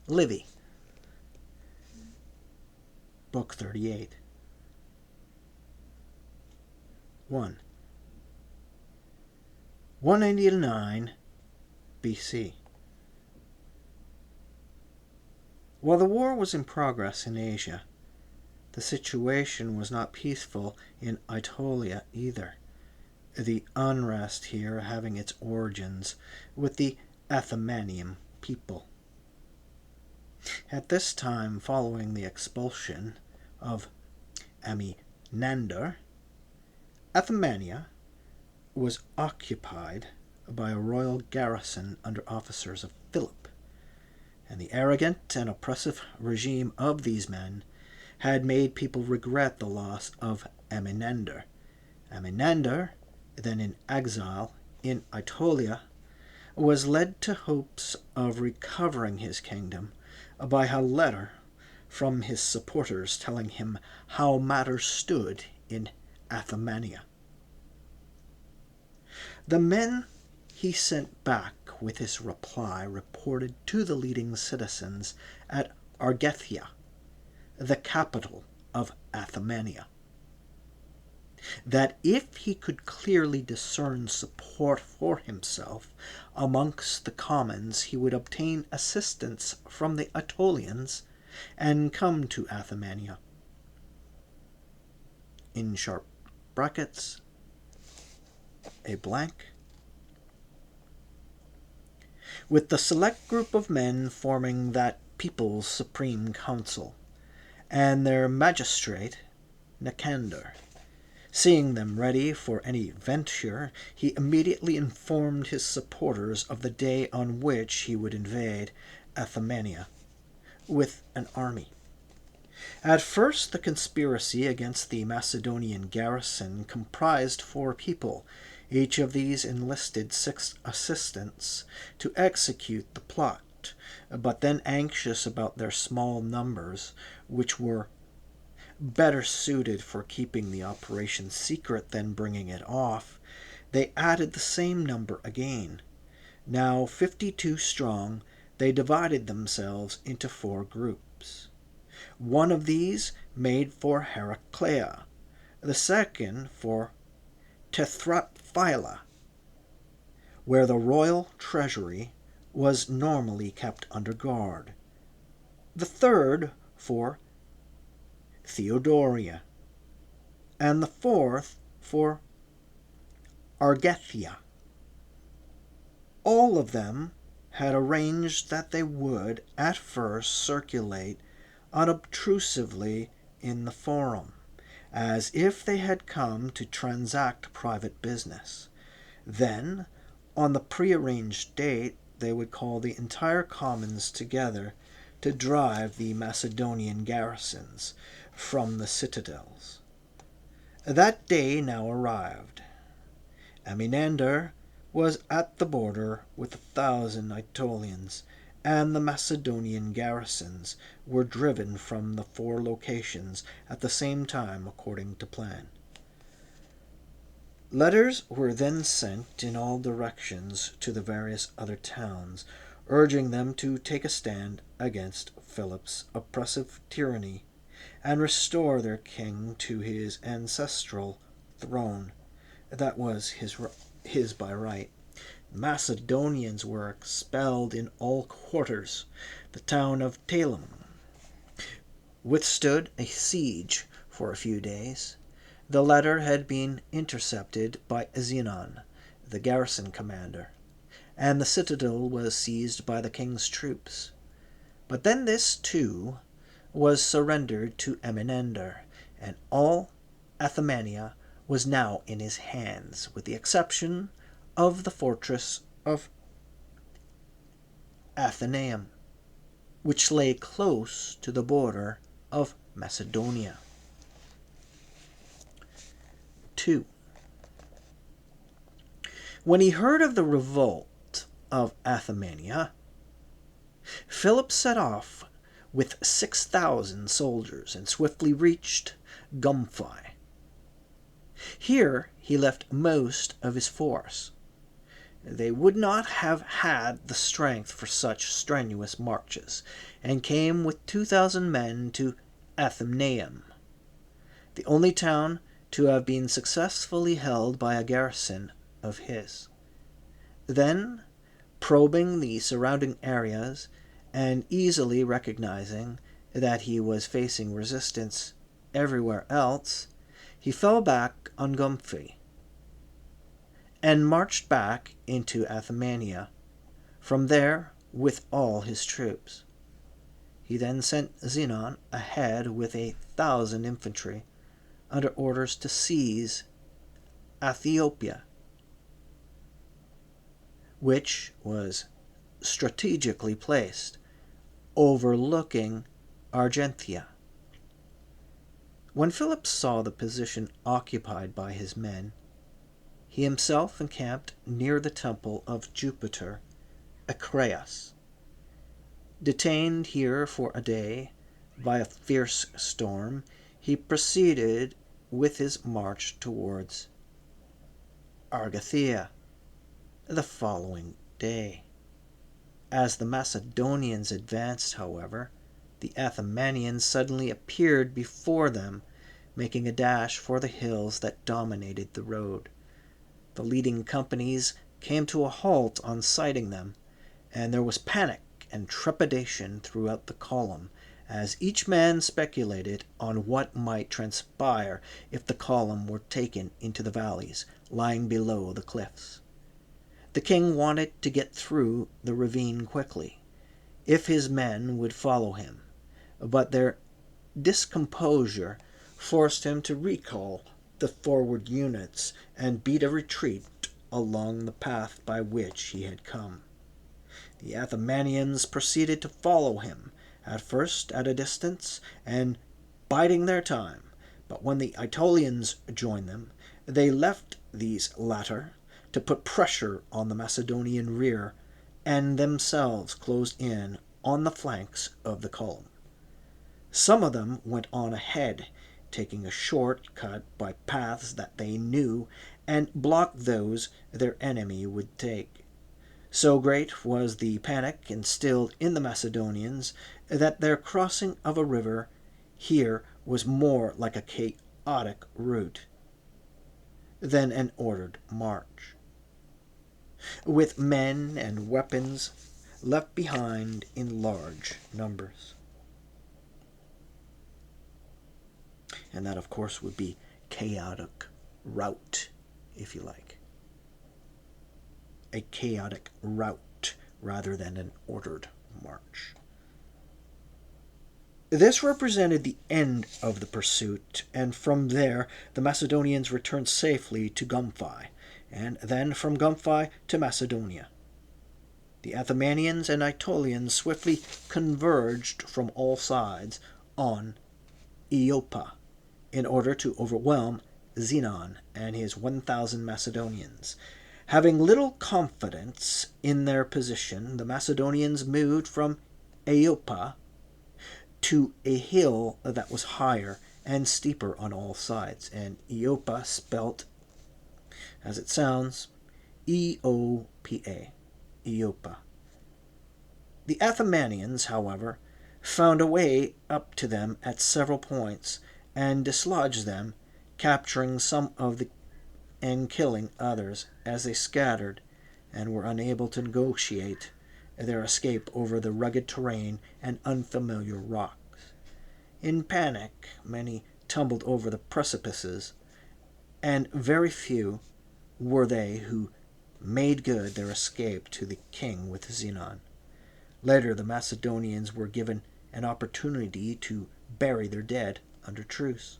Livy, Book 38. 1. 189 BC. While the war was in progress in Asia, the situation was not peaceful in Aetolia either, the unrest here having its origins with the Athamenan people. At this time, following the expulsion of Amenander, Athemania was occupied by a royal garrison under officers of Philip, and the arrogant and oppressive regime of these men had made people regret the loss of Amenander. Amenander, then in exile in Aetolia, was led to hopes of recovering his kingdom by a letter from his supporters telling him how matters stood in Athemania. The men he sent back with his reply reported to the leading citizens at Argethia, the capital of Athemania, that if he could clearly discern support for himself amongst the commons, he would obtain assistance from the Aetolians and come to Athemania. In sharp brackets, a blank, with the select group of men forming that people's supreme council, and their magistrate, Nicander. Seeing them ready for any venture, he immediately informed his supporters of the day on which he would invade Athemania with an army. At first, the conspiracy against the Macedonian garrison comprised 4 people. Each of these enlisted 6 assistants to execute the plot, but then, anxious about their small numbers, which were better suited for keeping the operation secret than bringing it off, they added the same number again. Now 52 strong, they divided themselves into 4 groups. One of these made for Heraclea, the second for Tethratphyla, where the royal treasury was normally kept under guard, the third for Theodoria, and the fourth for Argethia. All of them had arranged that they would, at first, circulate unobtrusively in the forum, as if they had come to transact private business. Then, on the prearranged date, they would call the entire commons together to drive the Macedonian garrisons from the citadels. That day now arrived. Amenander was at the border with 1,000 Aetolians, and the Macedonian garrisons were driven from the 4 locations at the same time according to plan. Letters were then sent in all directions to the various other towns, urging them to take a stand against Philip's oppressive tyranny and restore their king to his ancestral throne that was his by right. Macedonians were expelled in all quarters. The town of Talum withstood a siege for a few days. The letter had been intercepted by Zenon, the garrison commander, and the citadel was seized by the king's troops. But then this, too, was surrendered to Amenander, and all Athemania was now in his hands, with the exception of the fortress of Athenaeum, which lay close to the border of Macedonia. 2. When he heard of the revolt of Athemania, Philip set off with 6,000 soldiers and swiftly reached Gumphi. Here he left most of his force. they would not have had the strength for such strenuous marches, and came with 2,000 men to Athumnaeum, the only town to have been successfully held by a garrison of his. Then, probing the surrounding areas and easily recognizing that he was facing resistance everywhere else, he fell back on Gumphi and marched back into Athumania from there with all his troops. He then sent Zenon ahead with 1,000 infantry under orders to seize Ethiopia, which was strategically placed overlooking Argentia. When Philip saw the position occupied by his men, he himself encamped near the temple of Jupiter, Acraeus. Detained here for a day by a fierce storm, he proceeded with his march towards Argathea the following day. As the Macedonians advanced, however, the Athumanians suddenly appeared before them, making a dash for the hills that dominated the road. The leading companies came to a halt on sighting them, and there was panic and trepidation throughout the column, as each man speculated on what might transpire if the column were taken into the valleys lying below the cliffs. The king wanted to get through the ravine quickly, if his men would follow him, but their discomposure forced him to recall the forward units and beat a retreat along the path by which he had come. The Athumanians proceeded to follow him, at first at a distance and biding their time, but when the Aetolians joined them, they left these latter to put pressure on the Macedonian rear, and themselves closed in on the flanks of the column. Some of them went on ahead, taking a short cut by paths that they knew, and blocked those their enemy would take. So great was the panic instilled in the Macedonians that their crossing of a river here was more like a chaotic route than an ordered march, with men and weapons left behind in large numbers. And that, of course, would be chaotic route, if you like. A chaotic route rather than an ordered march. This represented the end of the pursuit, and from there the Macedonians returned safely to Gumphi, and then from Gumphi to Macedonia. The Athumanians and Aetolians swiftly converged from all sides on Iopa in order to overwhelm Zenon and his 1,000 Macedonians. Having little confidence in their position, the Macedonians moved from Iopa to a hill that was higher and steeper on all sides, and Iopa spelt as it sounds, E-O-P-A, Iopa. The Athumanians, however, found a way up to them at several points and dislodged them, capturing some of the and killing others as they scattered and were unable to negotiate their escape over the rugged terrain and unfamiliar rocks. In panic, many tumbled over the precipices, and very few were they who made good their escape to the king with Zenon. Later, the Macedonians were given an opportunity to bury their dead under truce.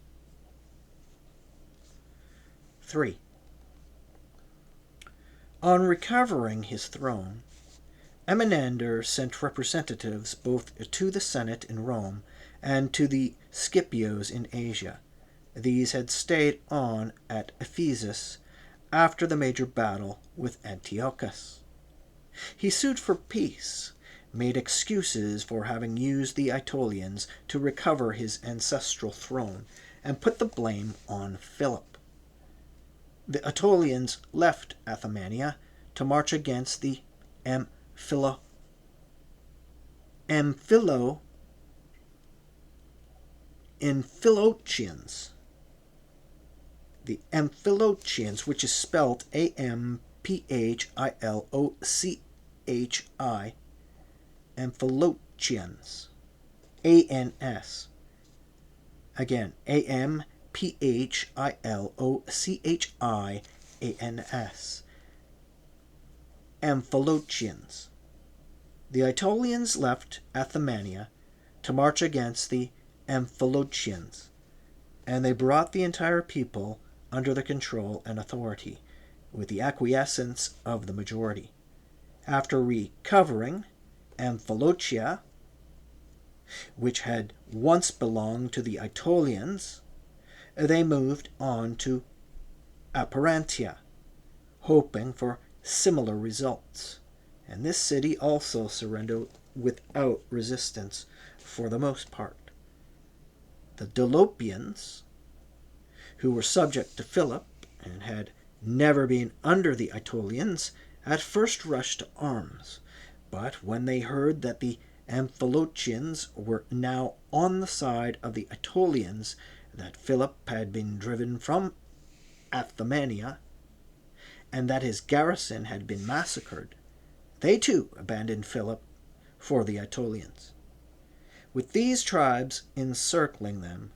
3. On recovering his throne, Amenander sent representatives both to the Senate in Rome and to the Scipios in Asia. These had stayed on at Ephesus after the major battle with Antiochus. He sued for peace, made excuses for having used the Aetolians to recover his ancestral throne, and put the blame on Philip. The Aetolians left Athumania to march against the Amphilochians. The Amphilochians, which is spelled Amphilochi, Amphilochians, ANS. Again, Amphilochians, Amphilochians. The Aetolians left Athymania to march against the Amphilochians, and they brought the entire people under the control and authority, with the acquiescence of the majority. After recovering Amphilochia, which had once belonged to the Aetolians, they moved on to Aparantia, hoping for similar results, and this city also surrendered without resistance for the most part. The Dolopians, who were subject to Philip and had never been under the Aetolians, at first rushed to arms, but when they heard that the Amphilochians were now on the side of the Aetolians, that Philip had been driven from Athymania, and that his garrison had been massacred, they too abandoned Philip for the Aetolians. With these tribes encircling them,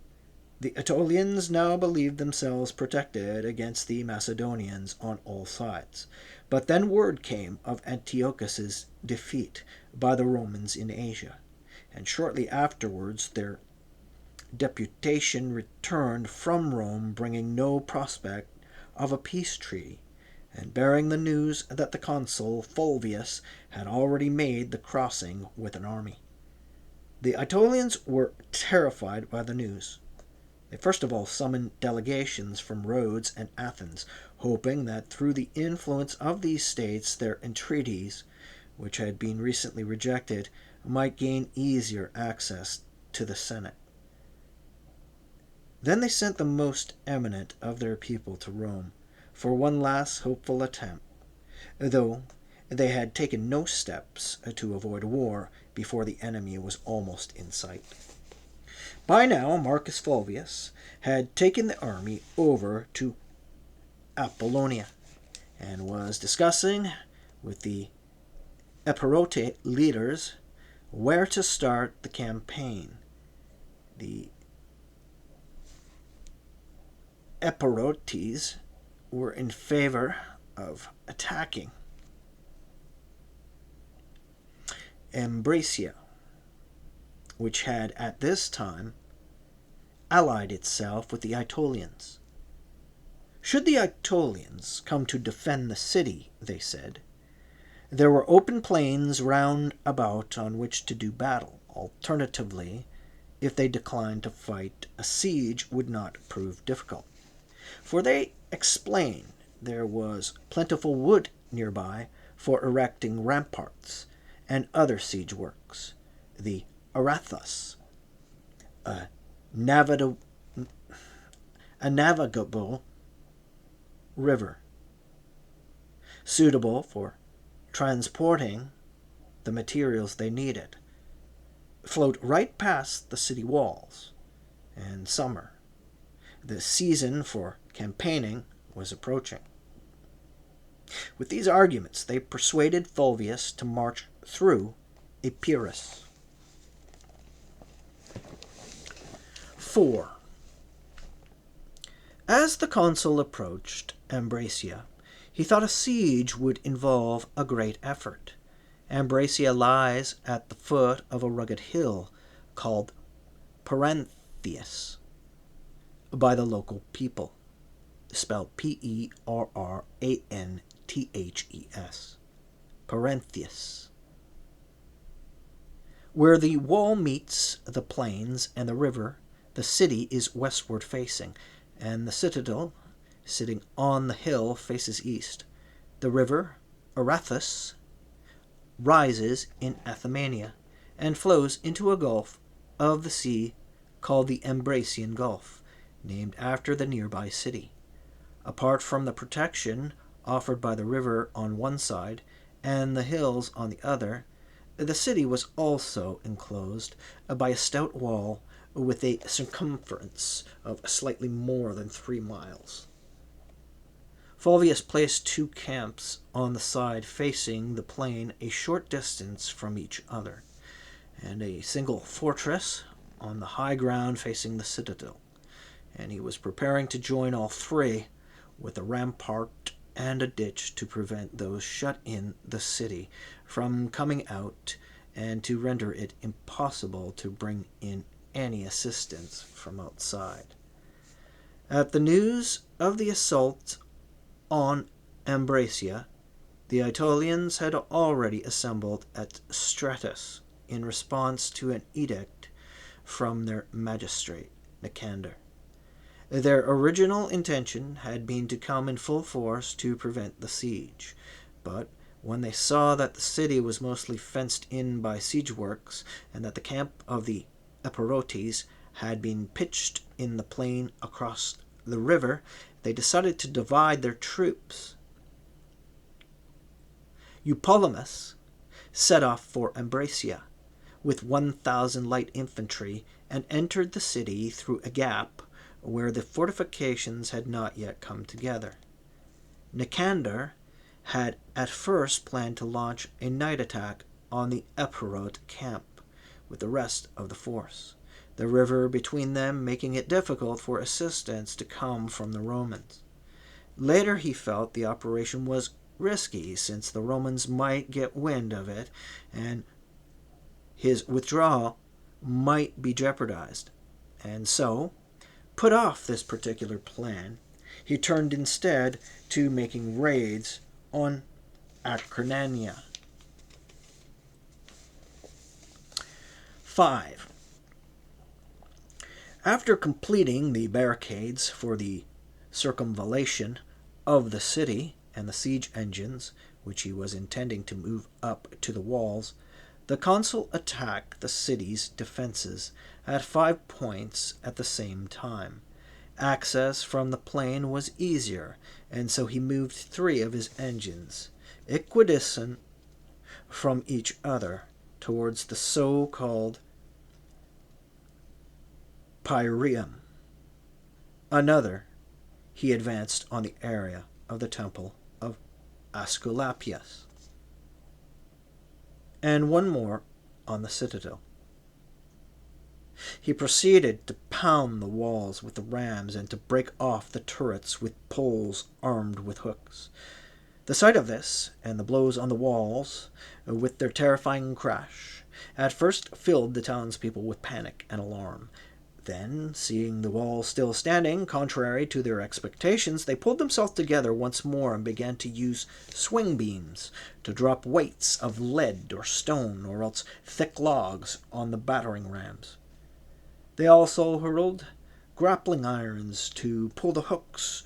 the Aetolians now believed themselves protected against the Macedonians on all sides. But then word came of Antiochus's defeat by the Romans in Asia, and shortly afterwards their deputation returned from Rome, bringing no prospect of a peace treaty, and bearing the news that the consul Fulvius had already made the crossing with an army. The Aetolians were terrified by the news. They first of all summoned delegations from Rhodes and Athens, hoping that through the influence of these states their entreaties, which had been recently rejected, might gain easier access to the Senate. Then they sent the most eminent of their people to Rome for one last hopeful attempt, though they had taken no steps to avoid war before the enemy was almost in sight. By now, Marcus Fulvius had taken the army over to Apollonia and was discussing with the Epirote leaders where to start the campaign. The Epirotes were in favor of attacking Ambracia, which had at this time allied itself with the Aetolians. Should the Aetolians come to defend the city, they said, there were open plains round about on which to do battle. Alternatively, if they declined to fight, a siege would not prove difficult. For they explained there was plentiful wood nearby for erecting ramparts and other siege works. The Arathus, a navigable river, suitable for transporting the materials they needed, flowed right past the city walls. And summer, the season for campaigning, was approaching. With these arguments, they persuaded Fulvius to march through Epirus. 4. As the consul approached Ambracia, he thought a siege would involve a great effort. Ambracia lies at the foot of a rugged hill called Peranthius by the local people, spelled Perranthes, Peranthius. Where the wall meets the plains and the river, the city is westward facing, and the citadel, sitting on the hill, faces east. The river, Arathus, rises in Athymania and flows into a gulf of the sea called the Ambracian Gulf, named after the nearby city. Apart from the protection offered by the river on one side and the hills on the other, the city was also enclosed by a stout wall with a circumference of slightly more than 3 miles. Fulvius placed 2 camps on the side facing the plain a short distance from each other, and a single fortress on the high ground facing the citadel, and he was preparing to join all 3 with a rampart and a ditch to prevent those shut in the city from coming out and to render it impossible to bring in any assistance from outside. At the news of the assault on Ambracia, the Aetolians had already assembled at Stratus in response to an edict from their magistrate, Nicander. Their original intention had been to come in full force to prevent the siege, but when they saw that the city was mostly fenced in by siege works, and that the camp of the Epirotes had been pitched in the plain across the river, they decided to divide their troops. Eupolemus set off for Ambracia with 1,000 light infantry and entered the city through a gap where the fortifications had not yet come together. Nicander had at first planned to launch a night attack on the Epirote camp with the rest of the force, the river between them making it difficult for assistance to come from the Romans. Later he felt the operation was risky, since the Romans might get wind of it and his withdrawal might be jeopardized, and so put off this particular plan. He turned instead to making raids on Acarnania. 5. After completing the barricades for the circumvallation of the city and the siege engines, which he was intending to move up to the walls, the consul attacked the city's defenses at 5 points at the same time. Access from the plain was easier, and so he moved 3 of his engines, equidistant from each other, towards the so-called Pyrrhium. Another he advanced on the area of the temple of Asclepius, and 1 more on the citadel. He proceeded to pound the walls with the rams and to break off the turrets with poles armed with hooks. The sight of this, and the blows on the walls, with their terrifying crash, at first filled the townspeople with panic and alarm. Then, seeing the walls still standing, contrary to their expectations, they pulled themselves together once more and began to use swing beams to drop weights of lead or stone, or else thick logs, on the battering rams. They also hurled grappling irons to pull the hooks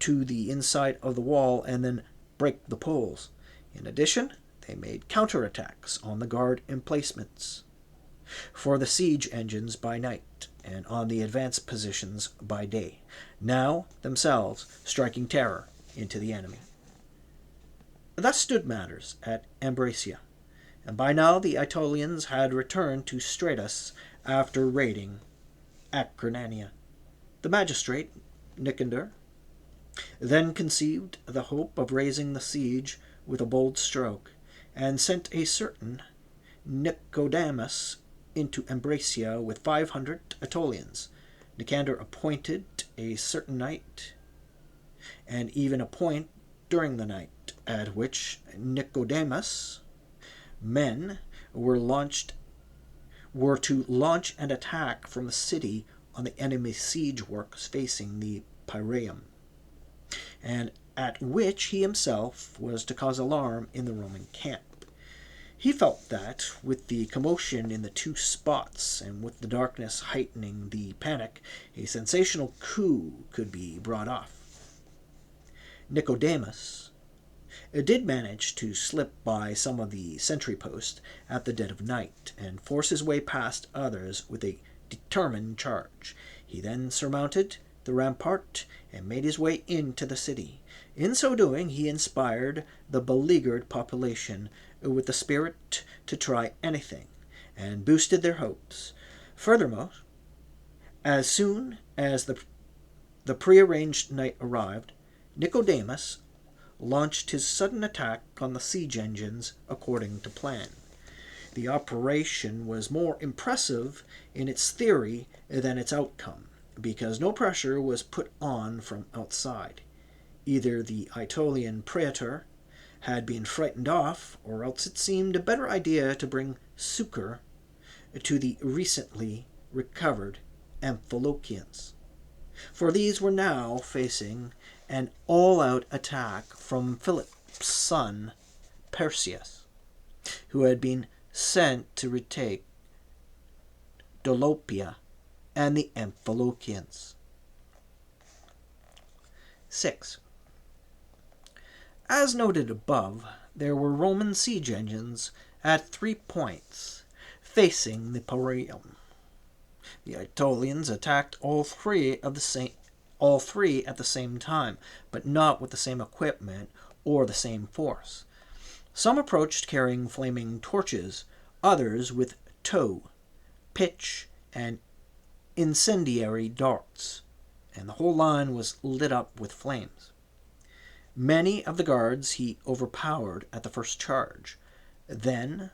to the inside of the wall and then break the poles. In addition, they made counterattacks on the guard emplacements for the siege engines by night, and on the advanced positions by day, now themselves striking terror into the enemy. Thus stood matters at Ambracia, and by now the Aetolians had returned to Stratus after raiding Acarnania. The magistrate, Nicander, then conceived the hope of raising the siege with a bold stroke, and sent a certain Nicodemus into Ambracia with 500 Aetolians. Nicander appointed a certain night, and even a point during the night, at which Nicodemus' men were to launch an attack from the city on the enemy's siege works facing the Pyrrhium, and at which he himself was to cause alarm in the Roman camp. He felt that, with the commotion in the 2 spots, and with the darkness heightening the panic, a sensational coup could be brought off. Nicodemus did manage to slip by some of the sentry posts at the dead of night, and force his way past others with a determined charge. He then surmounted the rampart and made his way into the city. In so doing, he inspired the beleaguered population with the spirit to try anything, and boosted their hopes. Furthermore, as soon as the prearranged night arrived, Nicodemus launched his sudden attack on the siege engines according to plan. The operation was more impressive in its theory than its outcome, because no pressure was put on from outside. Either the Aetolian praetor had been frightened off, or else it seemed a better idea to bring succor to the recently recovered Amphilochians, for these were now facing an all-out attack from Philip's son Perseus, who had been sent to retake Dolopia and the Amphilochians. 6. As noted above, there were Roman siege engines at 3 points facing the Piraeum. The Aetolians attacked all three at the same time, but not with the same equipment or the same force. Some approached carrying flaming torches, others with tow, pitch, and incendiary darts, and the whole line was lit up with flames. Many of the guards he overpowered at the first charge. Then,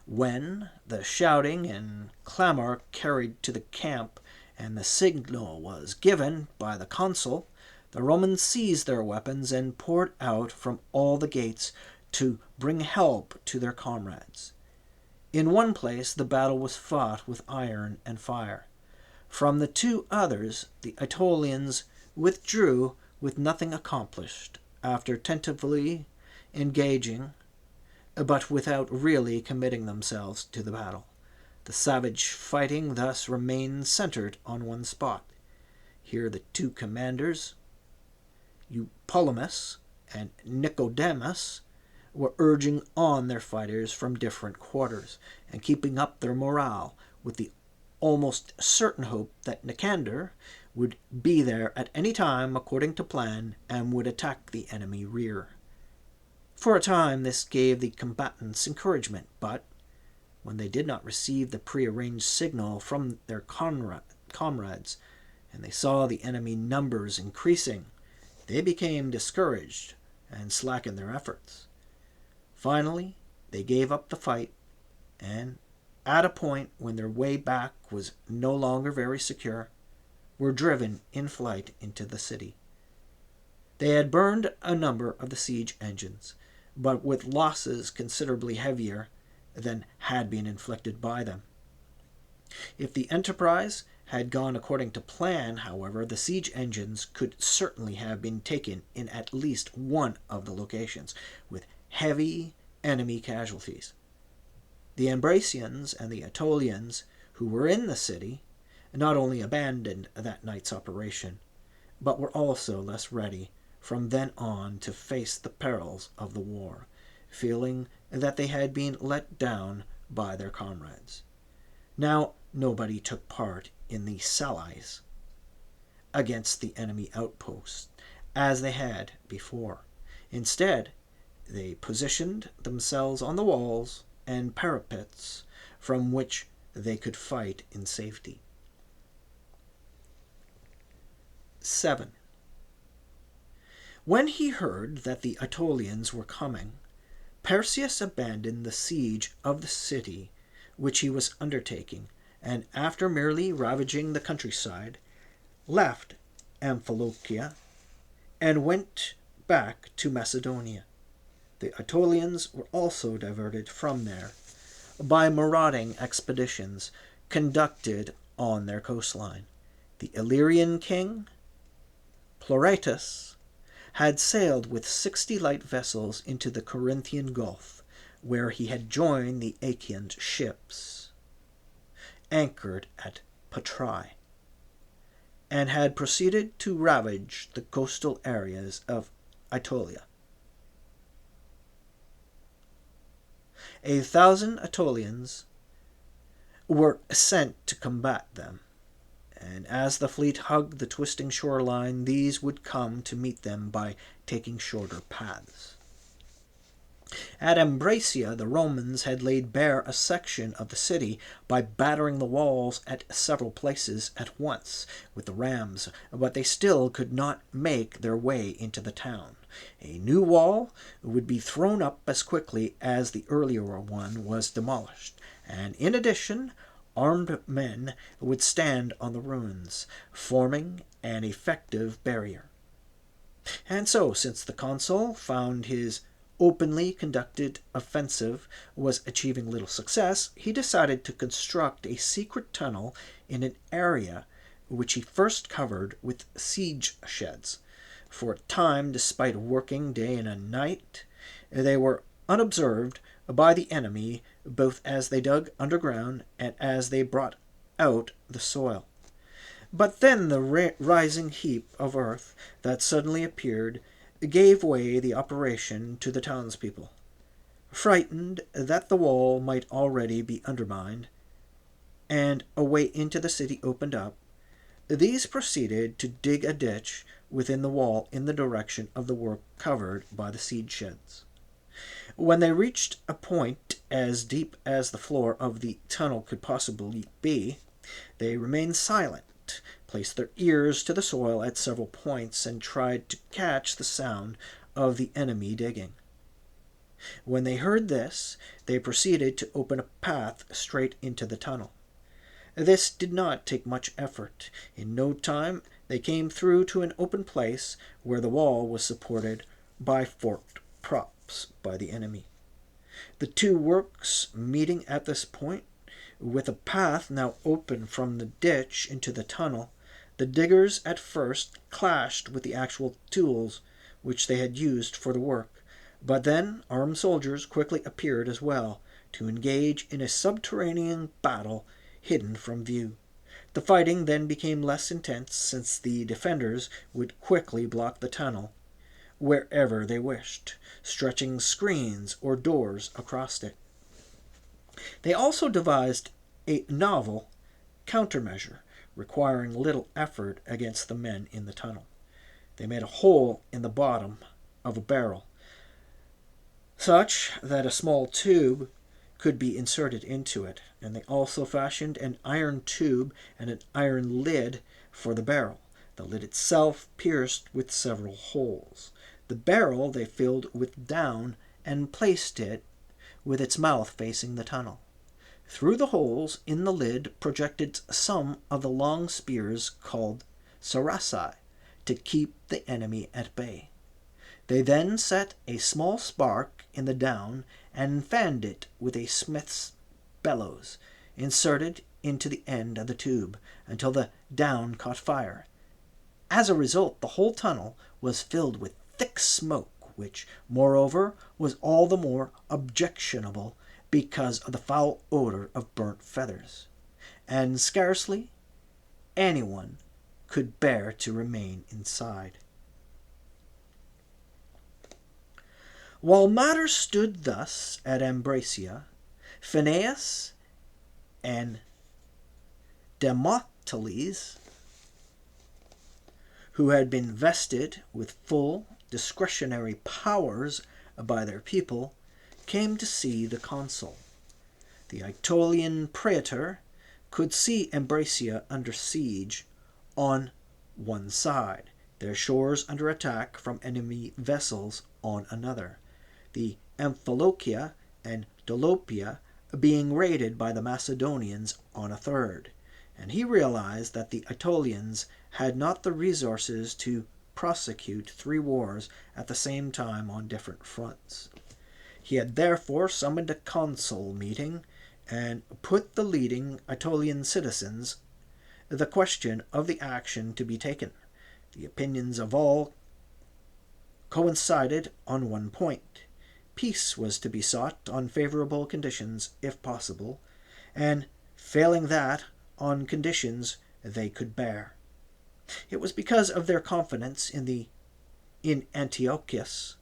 when the shouting and clamor carried to the camp and the signal was given by the consul, the Romans seized their weapons and poured out from all the gates to bring help to their comrades. In one place the battle was fought with iron and fire. From the 2 others the Aetolians withdrew with nothing accomplished, after tentatively engaging, but without really committing themselves to the battle. The savage fighting thus remained centered on one spot. Here the 2 commanders, Eupolemus and Nicodemus, were urging on their fighters from different quarters, and keeping up their morale with the almost certain hope that Nicander would be there at any time according to plan and would attack the enemy rear. For a time this gave the combatants encouragement, but when they did not receive the prearranged signal from their comrades, and they saw the enemy numbers increasing, they became discouraged and slackened their efforts. Finally, they gave up the fight, and at a point when their way back was no longer very secure, were driven in flight into the city. They had burned a number of the siege engines, but with losses considerably heavier than had been inflicted by them. If the enterprise had gone according to plan, however, the siege engines could certainly have been taken in at least one of the locations, with heavy enemy casualties. The Ambracians and the Aetolians, who were in the city, not only abandoned that night's operation, but were also less ready from then on to face the perils of the war, feeling that they had been let down by their comrades. Now nobody took part in the sallies against the enemy outposts as they had before. Instead, they positioned themselves on the walls and parapets from which they could fight in safety. 7. When he heard that the Aetolians were coming, Perseus abandoned the siege of the city which he was undertaking, and after merely ravaging the countryside, left Amphilochia and went back to Macedonia. The Aetolians were also diverted from there by marauding expeditions conducted on their coastline. The Illyrian king, Pleuratus, had sailed with 60 light vessels into the Corinthian Gulf, where he had joined the Achaean ships anchored at Patrae, and had proceeded to ravage the coastal areas of Aetolia. 1,000 Aetolians were sent to combat them, and as the fleet hugged the twisting shoreline, these would come to meet them by taking shorter paths. At Ambracia, the Romans had laid bare a section of the city by battering the walls at several places at once with the rams, but they still could not make their way into the town. A new wall would be thrown up as quickly as the earlier one was demolished, and in addition, armed men would stand on the ruins, forming an effective barrier. And so, since the consul found his openly conducted offensive was achieving little success, he decided to construct a secret tunnel in an area which he first covered with siege sheds. For a time, despite working day and night, they were unobserved by the enemy, both as they dug underground and as they brought out the soil. But then the rising heap of earth that suddenly appeared gave way the operation to the townspeople. Frightened that the wall might already be undermined, and a way into the city opened up, these proceeded to dig a ditch within the wall in the direction of the work covered by the siege sheds. When they reached a point as deep as the floor of the tunnel could possibly be, they remained silent, placed their ears to the soil at several points, and tried to catch the sound of the enemy digging. When they heard this, they proceeded to open a path straight into the tunnel. This did not take much effort. In no time, they came through to an open place where the wall was supported by forked props by the enemy. The two works meeting at this point, with a path now open from the ditch into the tunnel, the diggers at first clashed with the actual tools which they had used for the work, but then armed soldiers quickly appeared as well, to engage in a subterranean battle hidden from view. The fighting then became less intense, since the defenders would quickly block the tunnel wherever they wished, stretching screens or doors across it. They also devised a novel countermeasure, requiring little effort against the men in the tunnel. They made a hole in the bottom of a barrel, such that a small tube could be inserted into it, and they also fashioned an iron tube and an iron lid for the barrel, the lid itself pierced with several holes. The barrel they filled with down and placed it with its mouth facing the tunnel. Through the holes in the lid projected some of the long spears called sarasai, to keep the enemy at bay. They then set a small spark in the down and fanned it with a smith's bellows, inserted into the end of the tube, until the down caught fire. As a result, the whole tunnel was filled with thick smoke, which, moreover, was all the more objectionable because of the foul odor of burnt feathers, and scarcely anyone could bear to remain inside. While matters stood thus at Ambracia, Phineas and Demosthenes, who had been vested with full discretionary powers by their people, came to see the consul. The Aetolian praetor could see Ambracia under siege on one side, their shores under attack from enemy vessels on another, the Amphilochia and Dolopia being raided by the Macedonians on a third, and he realized that the Aetolians had not the resources to prosecute 3 wars at the same time on different fronts. He had therefore summoned a council meeting and put the leading Aetolian citizens the question of the action to be taken. The opinions of all coincided on one point. Peace was to be sought on favorable conditions, if possible, and, failing that, on conditions they could bear. It was because of their confidence in Antiochus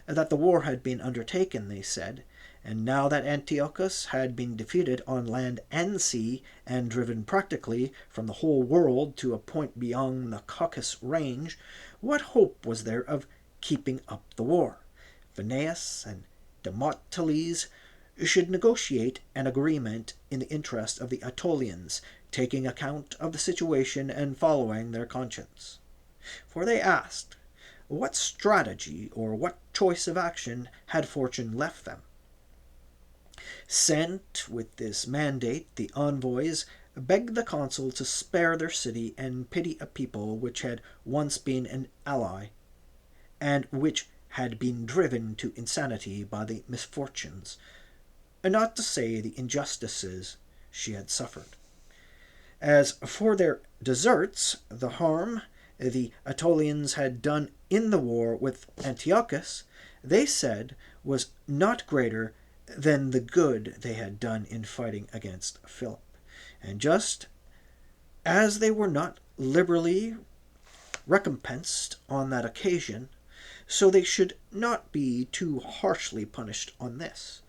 that the war had been undertaken, they said, and now that Antiochus had been defeated on land and sea, and driven practically from the whole world to a point beyond the Caucasus range, what hope was there of keeping up the war? Phineas and Demoteles should negotiate an agreement in the interest of the Aetolians, taking account of the situation and following their conscience. For they asked, what strategy or what choice of action had fortune left them? Sent with this mandate, the envoys begged the consul to spare their city and pity a people which had once been an ally, and which had been driven to insanity by the misfortunes, not to say the injustices she had suffered. As for their deserts, the harm the Aetolians had done in the war with Antiochus, they said, was not greater than the good they had done in fighting against Philip. And just as they were not liberally recompensed on that occasion, so they should not be too harshly punished on this.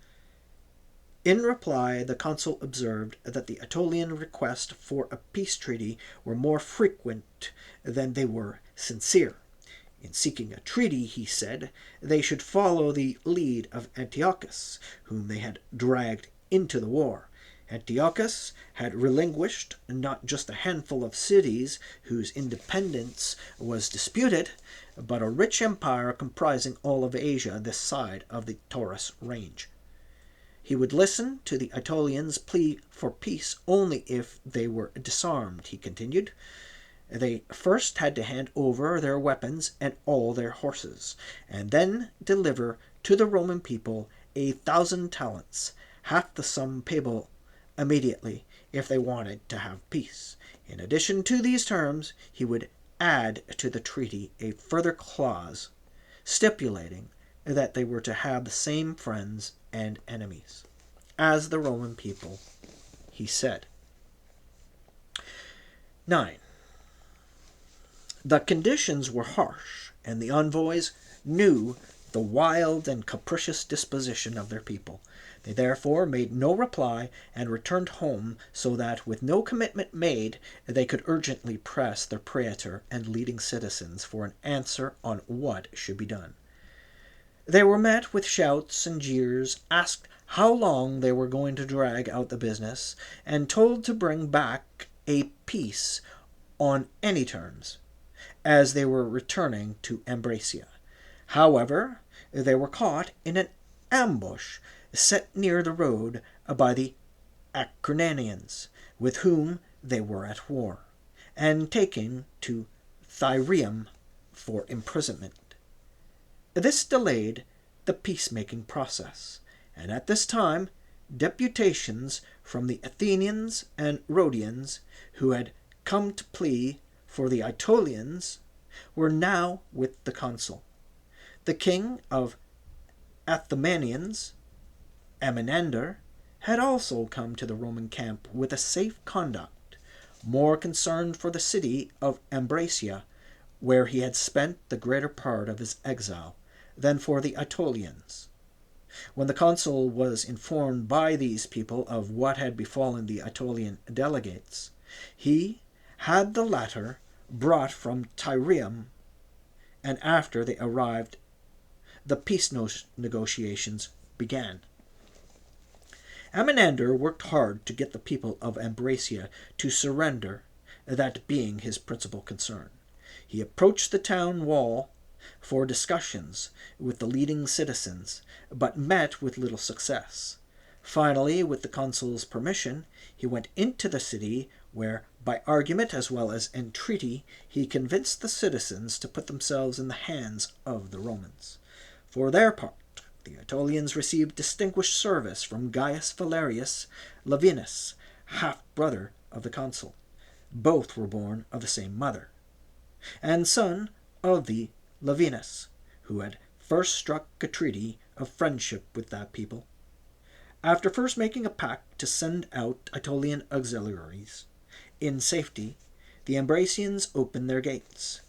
In reply, the consul observed that the Aetolian requests for a peace treaty were more frequent than they were sincere. In seeking a treaty, he said, they should follow the lead of Antiochus, whom they had dragged into the war. Antiochus had relinquished not just a handful of cities whose independence was disputed, but a rich empire comprising all of Asia this side of the Taurus range. He would listen to the Aetolians' plea for peace only if they were disarmed, he continued. They first had to hand over their weapons and all their horses, and then deliver to the Roman people 1,000 talents, half the sum payable immediately if they wanted to have peace. In addition to these terms, he would add to the treaty a further clause stipulating that they were to have the same friends and enemies as the Roman people, he said. 9. The conditions were harsh, and the envoys knew the wild and capricious disposition of their people. They therefore made no reply and returned home, so that, with no commitment made, they could urgently press their praetor and leading citizens for an answer on what should be done. They were met with shouts and jeers, asked how long they were going to drag out the business, and told to bring back a peace on any terms, as they were returning to Ambracia. However, they were caught in an ambush set near the road by the Acarnanians, with whom they were at war, and taken to Thyrium for imprisonment. This delayed the peacemaking process, and at this time deputations from the Athenians and Rhodians, who had come to plead for the Aetolians, were now with the consul. The king of Athemanians, Amenander, had also come to the Roman camp with a safe conduct, more concerned for the city of Ambracia, where he had spent the greater part of his exile, than for the Aetolians. When the consul was informed by these people of what had befallen the Aetolian delegates, he had the latter brought from Tyrium, and after they arrived, the peace negotiations began. Amenander worked hard to get the people of Ambracia to surrender, that being his principal concern. He approached the town wall for discussions with the leading citizens, but met with little success. Finally, with the consul's permission, he went into the city, where, by argument as well as entreaty, he convinced the citizens to put themselves in the hands of the Romans. For their part, the Aetolians received distinguished service from Gaius Valerius Lavinus, half-brother of the consul. Both were born of the same mother, and son of the Lavinus, who had first struck a treaty of friendship with that people. After first making a pact to send out Aetolian auxiliaries in safety, the Ambracians opened their gates.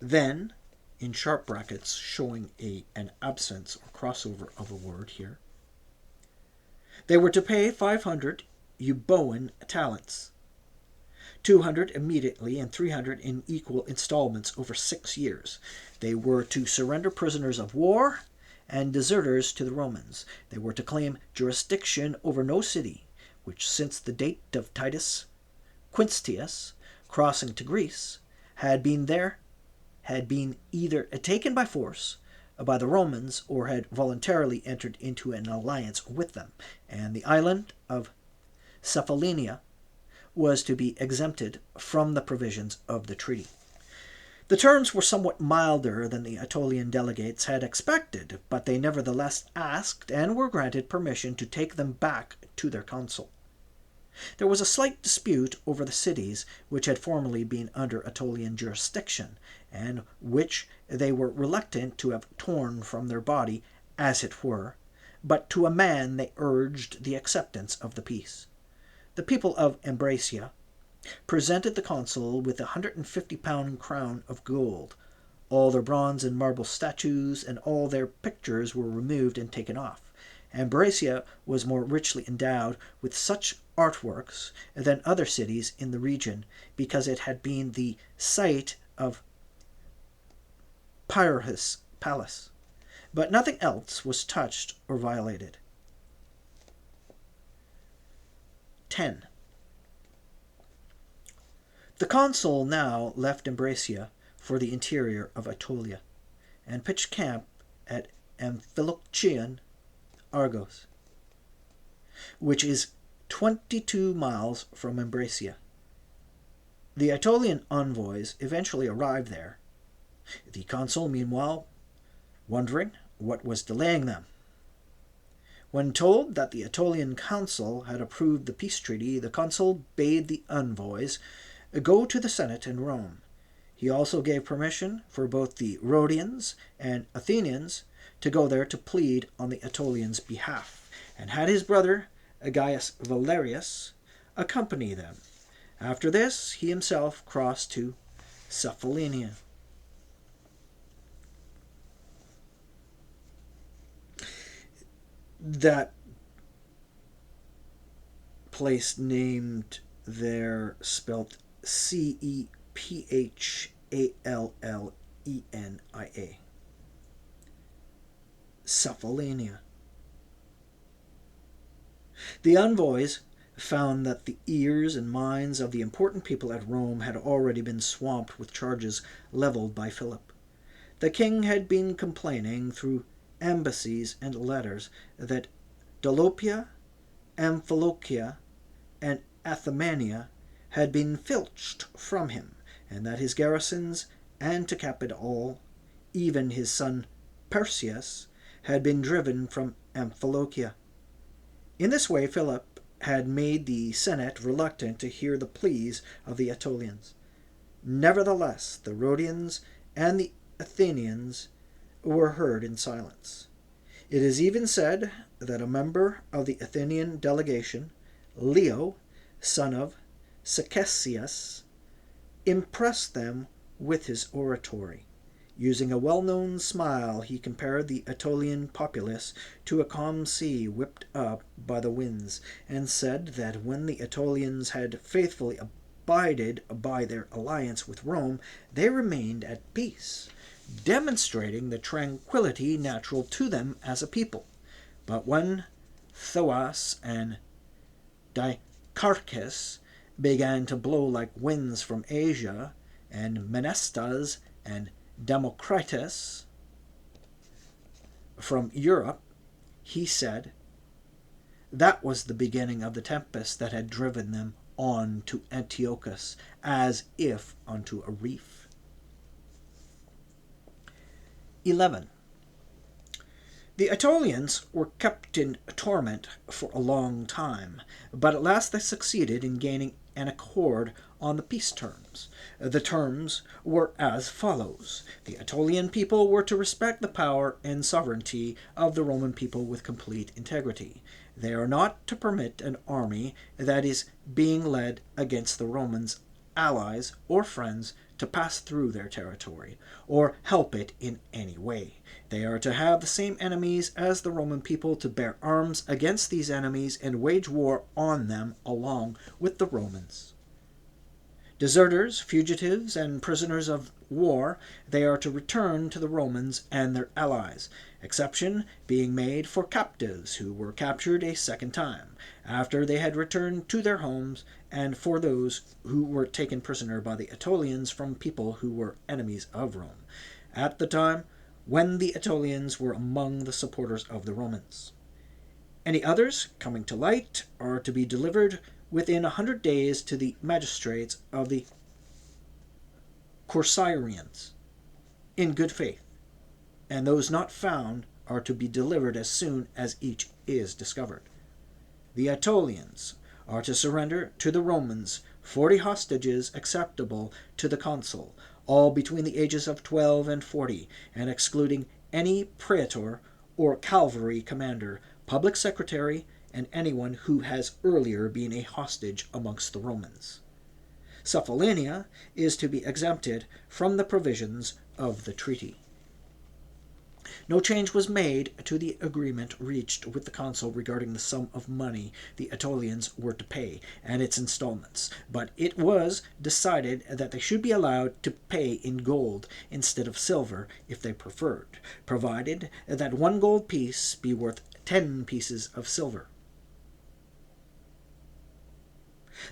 Then in sharp brackets showing an absence or crossover of a word here. They were to pay 500 Euboean talents, 200 immediately and 300 in equal installments over 6 years. They were to surrender prisoners of war and deserters to the Romans. They were to claim jurisdiction over no city, which since the date of Titus Quinctius crossing to Greece had been either taken by force by the Romans or had voluntarily entered into an alliance with them, and the island of Cephallenia was to be exempted from the provisions of the treaty. The terms were somewhat milder than the Aetolian delegates had expected, but they nevertheless asked and were granted permission to take them back to their consul. There was a slight dispute over the cities which had formerly been under Aetolian jurisdiction, and which they were reluctant to have torn from their body, as it were, but to a man they urged the acceptance of the peace. The people of Ambracia presented the consul with a 150-pound crown of gold. All their bronze and marble statues and all their pictures were removed and taken off. Ambracia was more richly endowed with such artworks than other cities in the region, because it had been the site of Pyrrhus' palace. But nothing else was touched or violated. 10. The consul now left Ambracia for the interior of Aetolia, and pitched camp at Amphilochian Argos, which is 22 miles from Ambracia. The Aetolian envoys eventually arrived there, the consul meanwhile wondering what was delaying them. When told that the Aetolian council had approved the peace treaty, the consul bade the envoys go to the Senate in Rome. He also gave permission for both the Rhodians and Athenians to go there to plead on the Aetolians' behalf, and had his brother Gaius Valerius accompany them. After this, he himself crossed to Cephallenia. That place named there spelt Cephallenia. Cephallenia. The envoys found that the ears and minds of the important people at Rome had already been swamped with charges leveled by Philip. The king had been complaining through embassies and letters that Dolopia, Amphilochia, and Athemania had been filched from him, and that his garrisons, and to cap it all, even his son Perseus, had been driven from Amphilochia. In this way Philip had made the Senate reluctant to hear the pleas of the Aetolians. Nevertheless, the Rhodians and the Athenians were heard in silence. It is even said that a member of the Athenian delegation, Leo, son of Sacacius, impressed them with his oratory. Using a well-known smile, he compared the Aetolian populace to a calm sea whipped up by the winds, and said that when the Aetolians had faithfully abided by their alliance with Rome, they remained at peace, demonstrating the tranquility natural to them as a people. But when Thoas and Dicarchus began to blow like winds from Asia, and Menestas and Democritus from Europe, he said, that was the beginning of the tempest that had driven them on to Antiochus, as if unto a reef. 11. The Aetolians were kept in torment for a long time, but at last they succeeded in gaining an accord on the peace terms. The terms were as follows. The Aetolian people were to respect the power and sovereignty of the Roman people with complete integrity. They are not to permit an army that is being led against the Romans' allies or friends to pass through their territory, or help it in any way. They are to have the same enemies as the Roman people, to bear arms against these enemies and wage war on them along with the Romans. Deserters, fugitives, and prisoners of war they are to return to the Romans and their allies, exception being made for captives who were captured a second time, after they had returned to their homes, and for those who were taken prisoner by the Aetolians from people who were enemies of Rome, at the time when the Aetolians were among the supporters of the Romans. Any others, coming to light, are to be delivered within 100 days to the magistrates of the Corcyraeans, in good faith, and those not found are to be delivered as soon as each is discovered. The Aetolians are to surrender to the Romans 40 hostages acceptable to the consul, all between the ages of 12 and 40, and excluding any praetor or cavalry commander, public secretary, and anyone who has earlier been a hostage amongst the Romans. Cephallenia is to be exempted from the provisions of the treaty. No change was made to the agreement reached with the consul regarding the sum of money the Aetolians were to pay and its installments, but it was decided that they should be allowed to pay in gold instead of silver if they preferred, provided that 1 gold piece be worth 10 pieces of silver.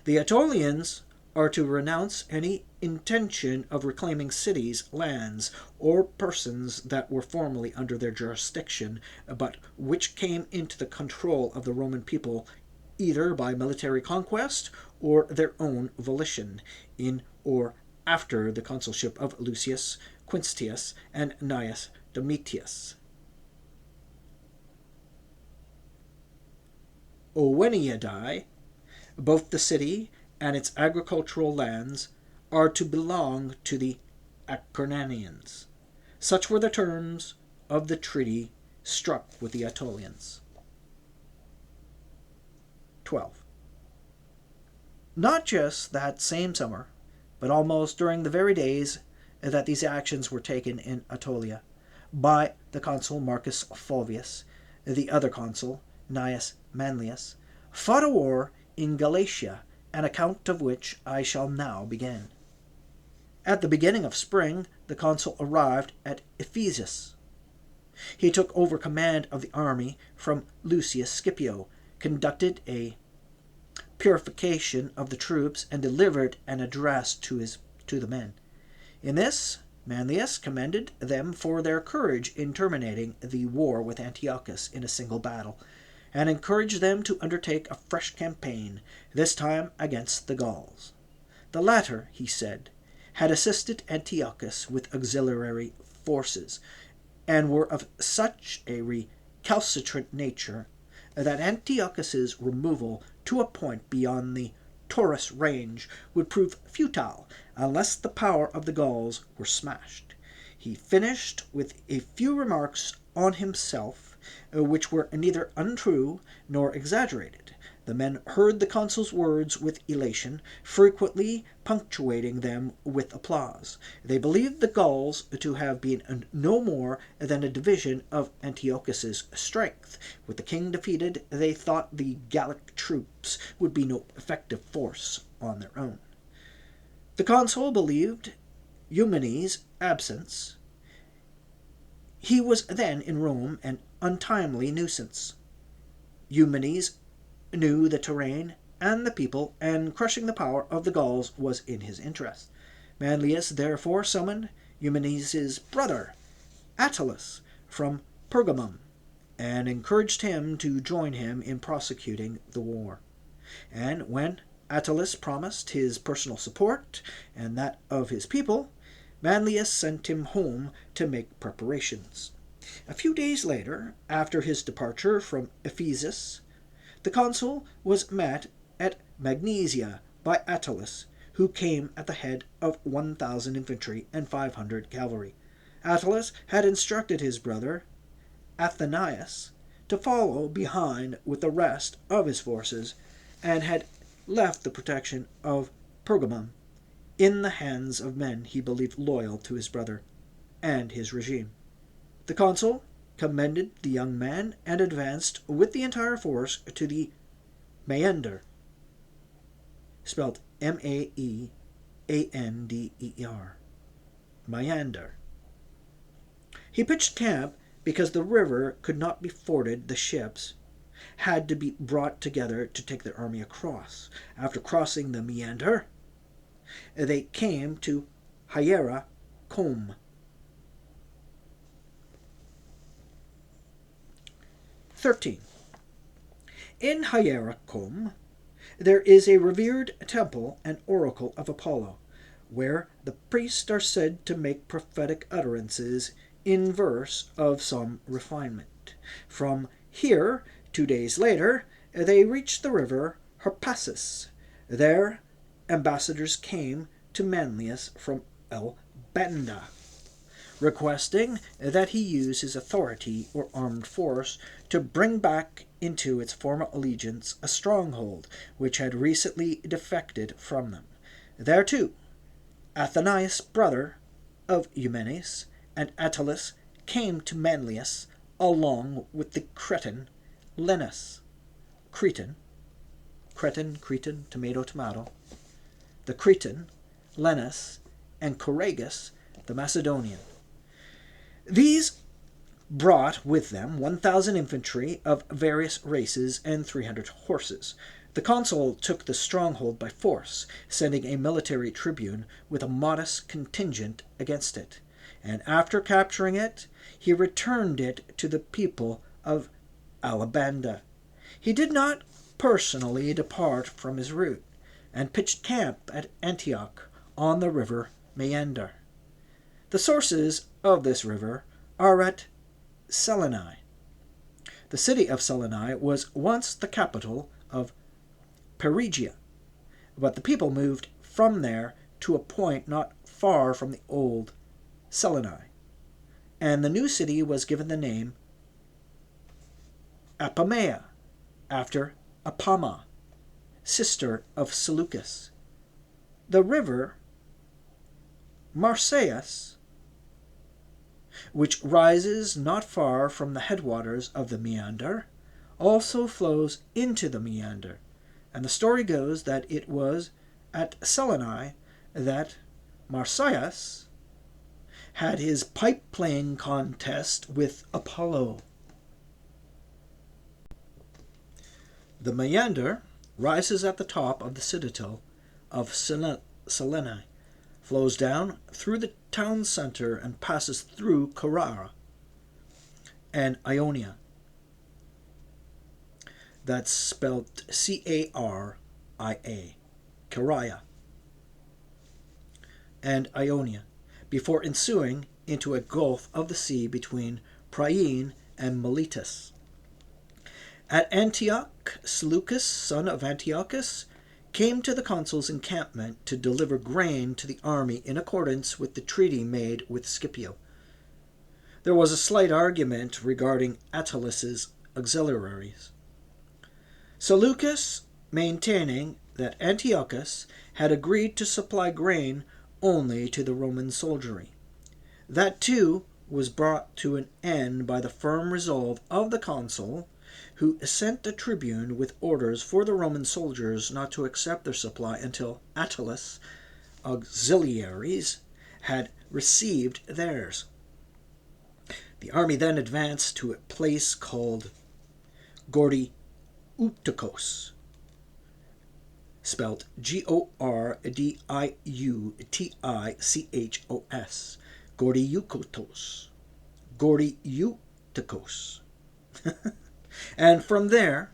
The Aetolians are to renounce any intention of reclaiming cities, lands, or persons that were formerly under their jurisdiction, but which came into the control of the Roman people either by military conquest or their own volition, in or after the consulship of Lucius Quinctius and Gnaeus Domitius. Oeniadae, both the city and its agricultural lands, are to belong to the Acarnanians. Such were the terms of the treaty struck with the Aetolians. 12. Not just that same summer, but almost during the very days that these actions were taken in Aetolia, by the consul Marcus Fulvius, the other consul, Gnaeus Manlius, fought a war in Galatia, an account of which I shall now begin. At the beginning of spring, the consul arrived at Ephesus. He took over command of the army from Lucius Scipio, conducted a purification of the troops, and delivered an address to the men. In this, Manlius commended them for their courage in terminating the war with Antiochus in a single battle, and encouraged them to undertake a fresh campaign, this time against the Gauls. The latter, he said, had assisted Antiochus with auxiliary forces, and were of such a recalcitrant nature that Antiochus's removal to a point beyond the Taurus range would prove futile unless the power of the Gauls were smashed. He finished with a few remarks on himself, which were neither untrue nor exaggerated. The men heard the consul's words with elation, frequently punctuating them with applause. They believed the Gauls to have been no more than a division of Antiochus's strength. With the king defeated, they thought the Gallic troops would be no effective force on their own. The consul believed Eumenes' absence. He was then in Rome, an untimely nuisance. Eumenes knew the terrain and the people, and crushing the power of the Gauls was in his interest. Manlius therefore summoned Eumenes' brother, Attalus, from Pergamum, and encouraged him to join him in prosecuting the war. And when Attalus promised his personal support and that of his people, Manlius sent him home to make preparations. A few days later, after his departure from Ephesus, the consul was met at Magnesia by Attalus, who came at the head of 1,000 infantry and 500 cavalry. Attalus had instructed his brother, Athenias, to follow behind with the rest of his forces, and had left the protection of Pergamum in the hands of men he believed loyal to his brother and his regime. The consul commended the young man and advanced with the entire force to the Maeander, spelled Maeander, Maeander. He pitched camp because the river could not be forded. The ships had to be brought together to take their army across. After crossing the Maeander, they came to Hiera-Combe. 13. In Hiera-Combe there is a revered temple and oracle of Apollo, where the priests are said to make prophetic utterances in verse of some refinement. From here, 2 days later, they reached the river Harpasus. There ambassadors came to Manlius from El-Banda, requesting that he use his authority or armed force to bring back into its former allegiance a stronghold which had recently defected from them. There, too, Athenias, brother of Eumenes, and Attalus came to Manlius, along with the Cretan Lenus. Cretan, tomato, the Cretan, Lenus, and Coragus, the Macedonian. These brought with them 1,000 infantry of various races and 300 horses. The consul took the stronghold by force, sending a military tribune with a modest contingent against it, and after capturing it, he returned it to the people of Alabanda. He did not personally depart from his route, and pitched camp at Antioch on the river Maeander. The sources of this river are at Salinae. The city of Salinae was once the capital of Perugia, but the people moved from there to a point not far from the old Salinae, and the new city was given the name Apamea, after Apama, sister of Seleucus. The river Marsyas, which rises not far from the headwaters of the Maeander, also flows into the Maeander, and the story goes that it was at Salinae that Marsyas had his pipe-playing contest with Apollo. The Maeander rises at the top of the citadel of Salinae, flows down through the town center, and passes through Carrara and Ionia. That's spelled C-A-R-I-A, Caria, and Ionia, before ensuing into a gulf of the sea between Priene and Miletus. At Antioch, Seleucus, son of Antiochus, came to the consul's encampment to deliver grain to the army in accordance with the treaty made with Scipio. There was a slight argument regarding Attalus' auxiliaries, Seleucus maintaining that Antiochus had agreed to supply grain only to the Roman soldiery. That, too, was brought to an end by the firm resolve of the consul, who sent a tribune with orders for the Roman soldiers not to accept their supply until Attalus' auxiliaries had received theirs. The army then advanced to a place called Gordiutikos, spelt Gordiutikos, Gordiutikos. And from there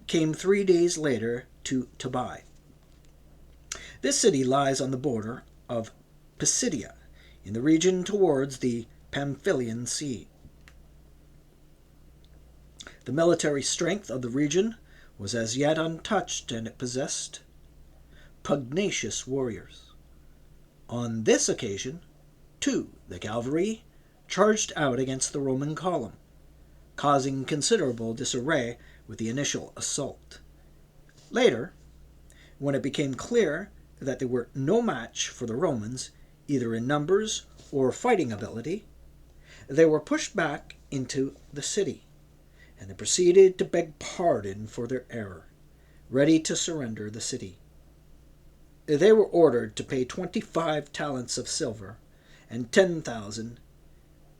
came 3 days later to Tobai. This city lies on the border of Pisidia, in the region towards the Pamphylian Sea. The military strength of the region was as yet untouched, and it possessed pugnacious warriors. On this occasion, too, the cavalry charged out against the Roman column, causing considerable disarray with the initial assault. Later, when it became clear that they were no match for the Romans, either in numbers or fighting ability, they were pushed back into the city, and they proceeded to beg pardon for their error, ready to surrender the city. They were ordered to pay 25 talents of silver and 10,000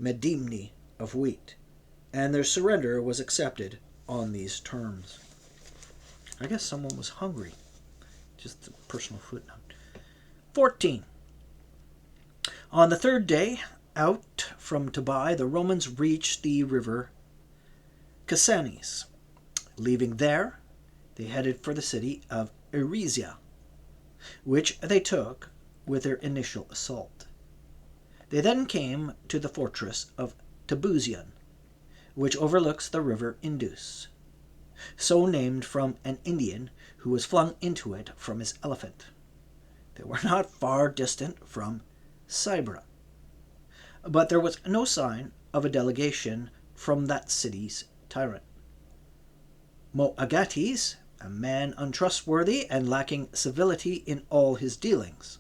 medimni of wheat, and their surrender was accepted on these terms. I guess someone was hungry. Just a personal footnote. 14. On the third day out from Tobai, the Romans reached the river Cassanes. Leaving there, they headed for the city of Eresia, which they took with their initial assault. They then came to the fortress of Tabuzion, which overlooks the river Indus, so named from an Indian who was flung into it from his elephant. They were not far distant from Cybra, but there was no sign of a delegation from that city's tyrant. Moagates, a man untrustworthy and lacking civility in all his dealings.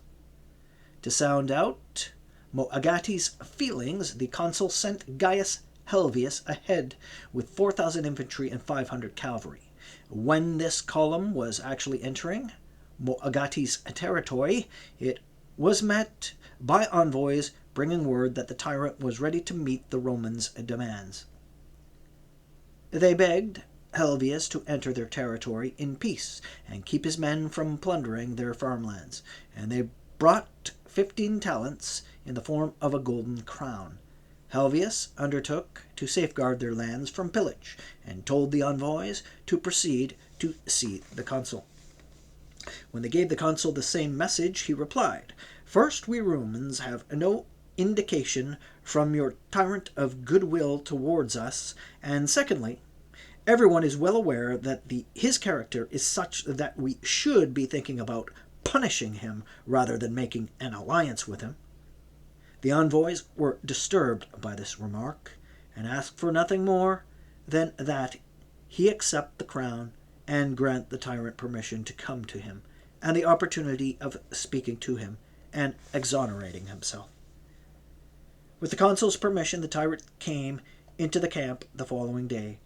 To sound out Moagates' feelings, the consul sent Gaius Helvius ahead with 4,000 infantry and 500 cavalry. When this column was actually entering Moagates' territory, it was met by envoys bringing word that the tyrant was ready to meet the Romans' demands. They begged Helvius to enter their territory in peace and keep his men from plundering their farmlands, and they brought 15 talents in the form of a golden crown. Helvius undertook to safeguard their lands from pillage, and told the envoys to proceed to see the consul. When they gave the consul the same message, he replied, "First, we Romans have no indication from your tyrant of goodwill towards us, and secondly, everyone is well aware that his character is such that we should be thinking about punishing him rather than making an alliance with him." The envoys were disturbed by this remark, and asked for nothing more than that he accept the crown and grant the tyrant permission to come to him, and the opportunity of speaking to him and exonerating himself. With the consul's permission, the tyrant came into the camp the following day.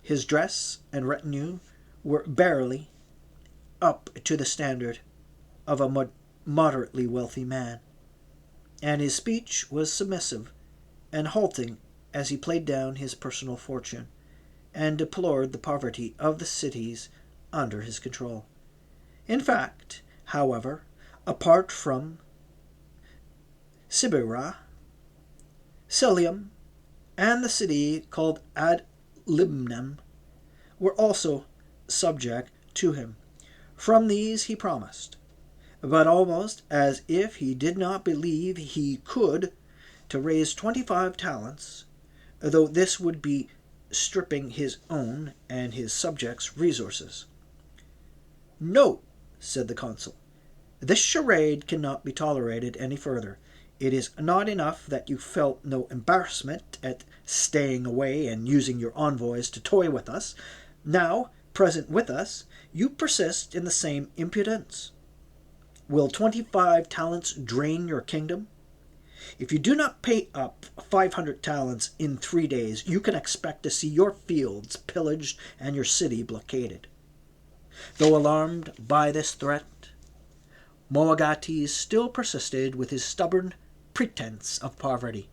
His dress and retinue were barely up to the standard of a moderately wealthy man, and his speech was submissive and halting as he played down his personal fortune and deplored the poverty of the cities under his control. In fact, however, apart from Sibera, Cilium, and the city called Ad Libnum were also subject to him. From these he promised, but almost as if he did not believe he could, to raise 25 talents, though this would be stripping his own and his subjects' resources. "No," said the consul, "this charade cannot be tolerated any further. It is not enough that you felt no embarrassment at staying away and using your envoys to toy with us. Now, present with us, you persist in the same impudence. Will 25 talents drain your kingdom? If you do not pay up 500 talents in 3 days, you can expect to see your fields pillaged and your city blockaded." Though alarmed by this threat, Moagates still persisted with his stubborn pretense of poverty.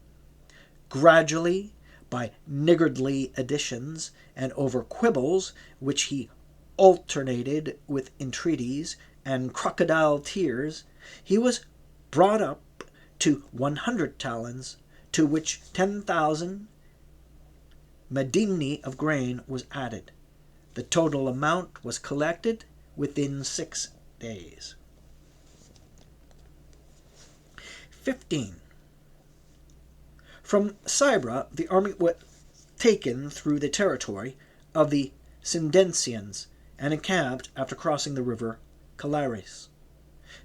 Gradually, by niggardly additions and over quibbles which he alternated with entreaties and crocodile tears, he was brought up to 100 talents, to which 10,000 medimni of grain was added. The total amount was collected within 6 days. 15. From Cybra, the army was taken through the territory of the Cindensians and encamped after crossing the river Calaris.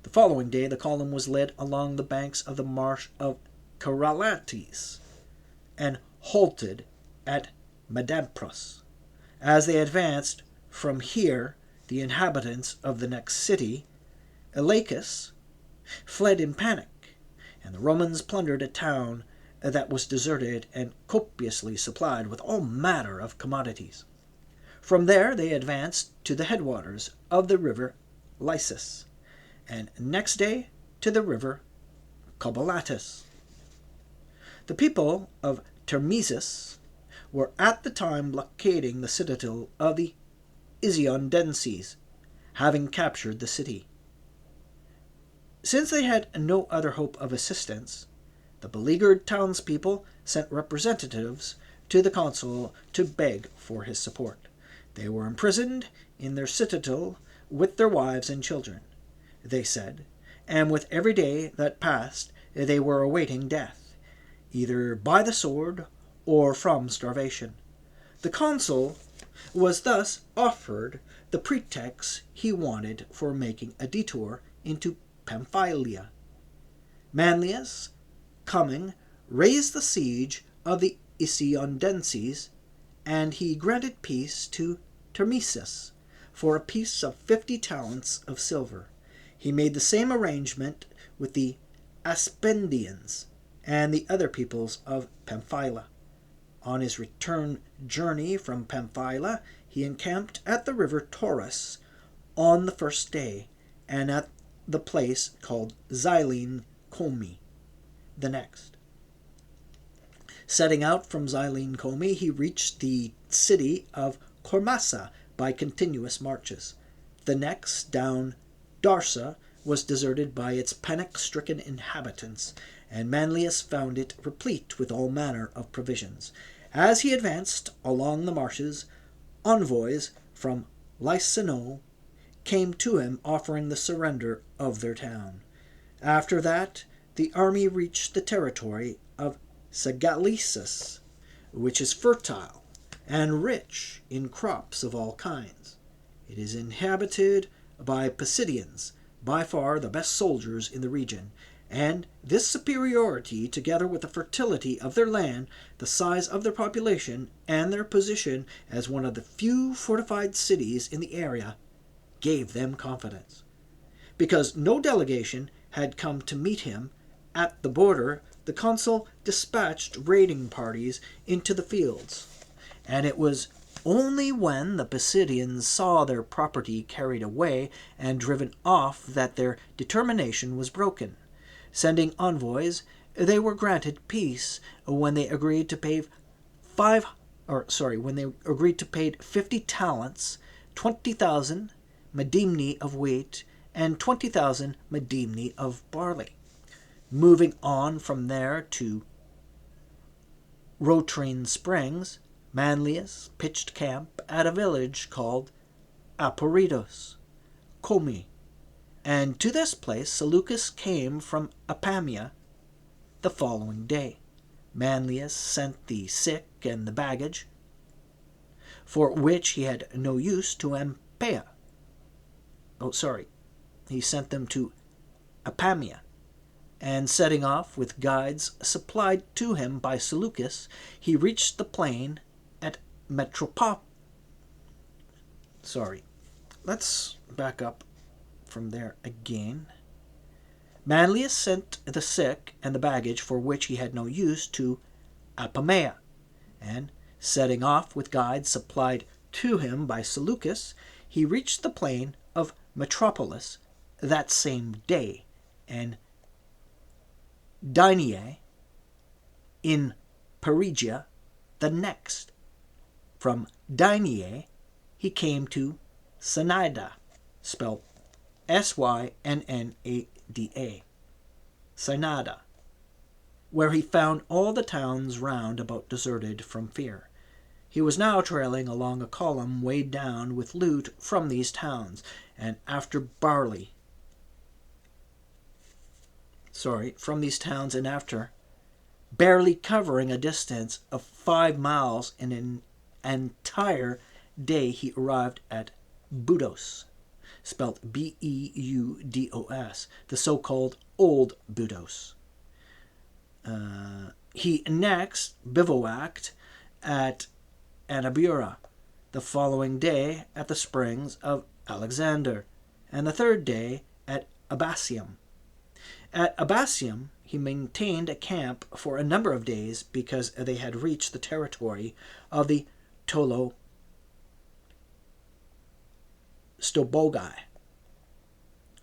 The following day, the column was led along the banks of the marsh of Karalates and halted at Madampros. As they advanced from here, the inhabitants of the next city, Elaicus fled in panic, and the Romans plundered a town that was deserted and copiously supplied with all manner of commodities. From there they advanced to the headwaters of the river Lysis, and next day to the river Cobbalatus. The people of Termesis were at the time blockading the citadel of the Isiondenses, having captured the city. Since they had no other hope of assistance, the beleaguered townspeople sent representatives to the consul to beg for his support. They were imprisoned in their citadel with their wives and children, they said, and with every day that passed they were awaiting death, either by the sword or from starvation. The consul was thus offered the pretext he wanted for making a detour into Pamphylia. Manlius, coming, raised the siege of the Isiondenses, and he granted peace to Termesis for a piece of 50 talents of silver. He made the same arrangement with the Aspendians and the other peoples of Pamphylia. On his return journey from Pamphylia, he encamped at the river Taurus on the first day, and at the place called Xylene Comi the next. Setting out from Xylene Comi, he reached the city of Cormassa by continuous marches. The next, down Darsa, was deserted by its panic-stricken inhabitants, and Manlius found it replete with all manner of provisions. As he advanced along the marshes, envoys from Lycino came to him offering the surrender of their town. After that, the army reached the territory of Sagalisus, which is fertile and rich in crops of all kinds. It is inhabited by Pisidians, by far the best soldiers in the region, and this superiority, together with the fertility of their land, the size of their population, and their position as one of the few fortified cities in the area, gave them confidence. Because no delegation had come to meet him at the border, the consul dispatched raiding parties into the fields, and it was only when the Pisidians saw their property carried away and driven off that their determination was broken. Sending envoys, they were granted peace when they agreed to pay 50 talents, 20,000 medimni of wheat, and 20,000 medimni of barley. Moving on from there to Rotrine Springs, Manlius pitched camp at a village called Aporitos, Comi, and to this place Seleucus came from Apamia the following day. Manlius sent the sick and the baggage, for which he had no use, to he sent them to Apamia, and setting off with guides supplied to him by Seleucus, he reached the plain at Let's back up from there again. Manlius sent the sick and the baggage, for which he had no use, to Apamea, and setting off with guides supplied to him by Seleucus, he reached the plain of Metropolis that same day, and Dynae in Perugia the next. From Dynae he came to Synnada, spelled Synnada, Synnada, where he found all the towns round about deserted from fear. He was now trailing along a column weighed down with loot from these towns, and after barley barely covering a distance of 5 miles in an entire day, he arrived at Budos, spelt Beudos, the so-called Old Budos. He next bivouacked at Anabura, the following day at the springs of Alexander, and the third day at Abasium. At Abasium, he maintained a camp for a number of days because they had reached the territory of the Tolostobogai,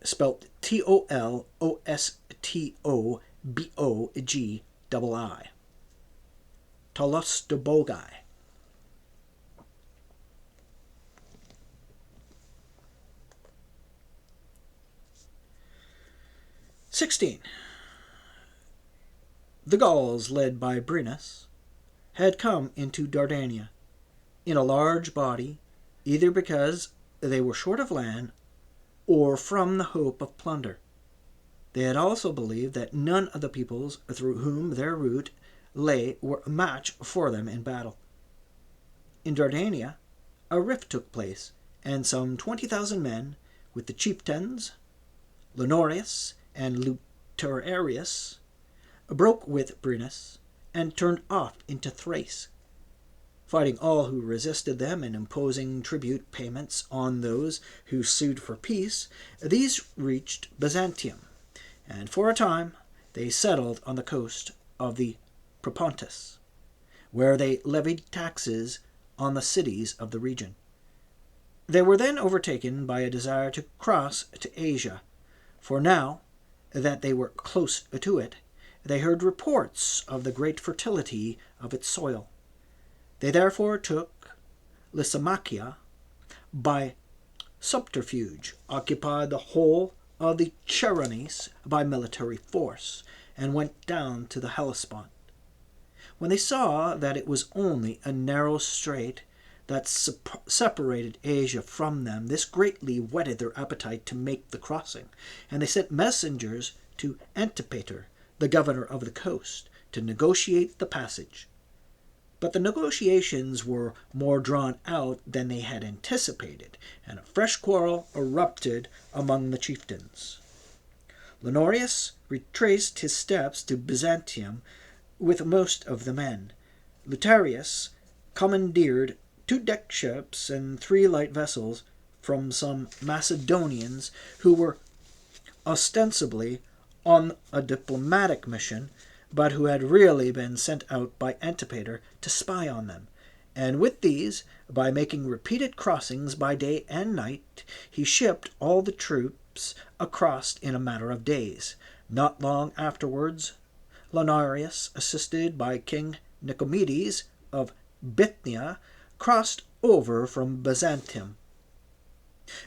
spelt Tolostobogi. Tolostobogai. "16. The Gauls, led by Brennus, had come into Dardania in a large body, either because they were short of land or from the hope of plunder. They had also believed that none of the peoples through whom their route lay were a match for them in battle. In Dardania, a rift took place, and some 20,000 men, with the chieftains Lenorius and Luterius, broke with Brennus and turned off into Thrace, fighting all who resisted them and imposing tribute payments on those who sued for peace. These reached Byzantium, and for a time they settled on the coast of the Propontis, where they levied taxes on the cities of the region. They were then overtaken by a desire to cross to Asia, for now that they were close to it, they heard reports of the great fertility of its soil. They therefore took Lysimachia by subterfuge, occupied the whole of the Chersonese by military force, and went down to the Hellespont. When they saw that it was only a narrow strait that separated Asia from them, this greatly whetted their appetite to make the crossing, and they sent messengers to Antipater, the governor of the coast, to negotiate the passage. But the negotiations were more drawn out than they had anticipated, and a fresh quarrel erupted among the chieftains. Lenorius retraced his steps to Byzantium with most of the men. Luterius commandeered 2 deck ships and 3 light vessels from some Macedonians who were ostensibly on a diplomatic mission, but who had really been sent out by Antipater to spy on them. And with these, by making repeated crossings by day and night, he shipped all the troops across in a matter of days. Not long afterwards, Lenorius, assisted by King Nicomedes of Bithynia, crossed over from Byzantium.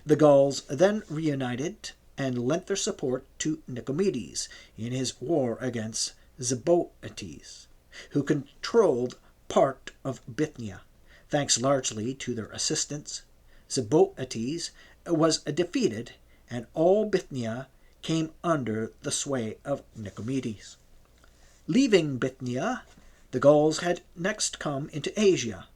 The Gauls then reunited and lent their support to Nicomedes in his war against Zeboetes, who controlled part of Bithynia. Thanks largely to their assistance, Zeboetes was defeated, and all Bithynia came under the sway of Nicomedes. Leaving Bithynia, the Gauls had next come into Asia.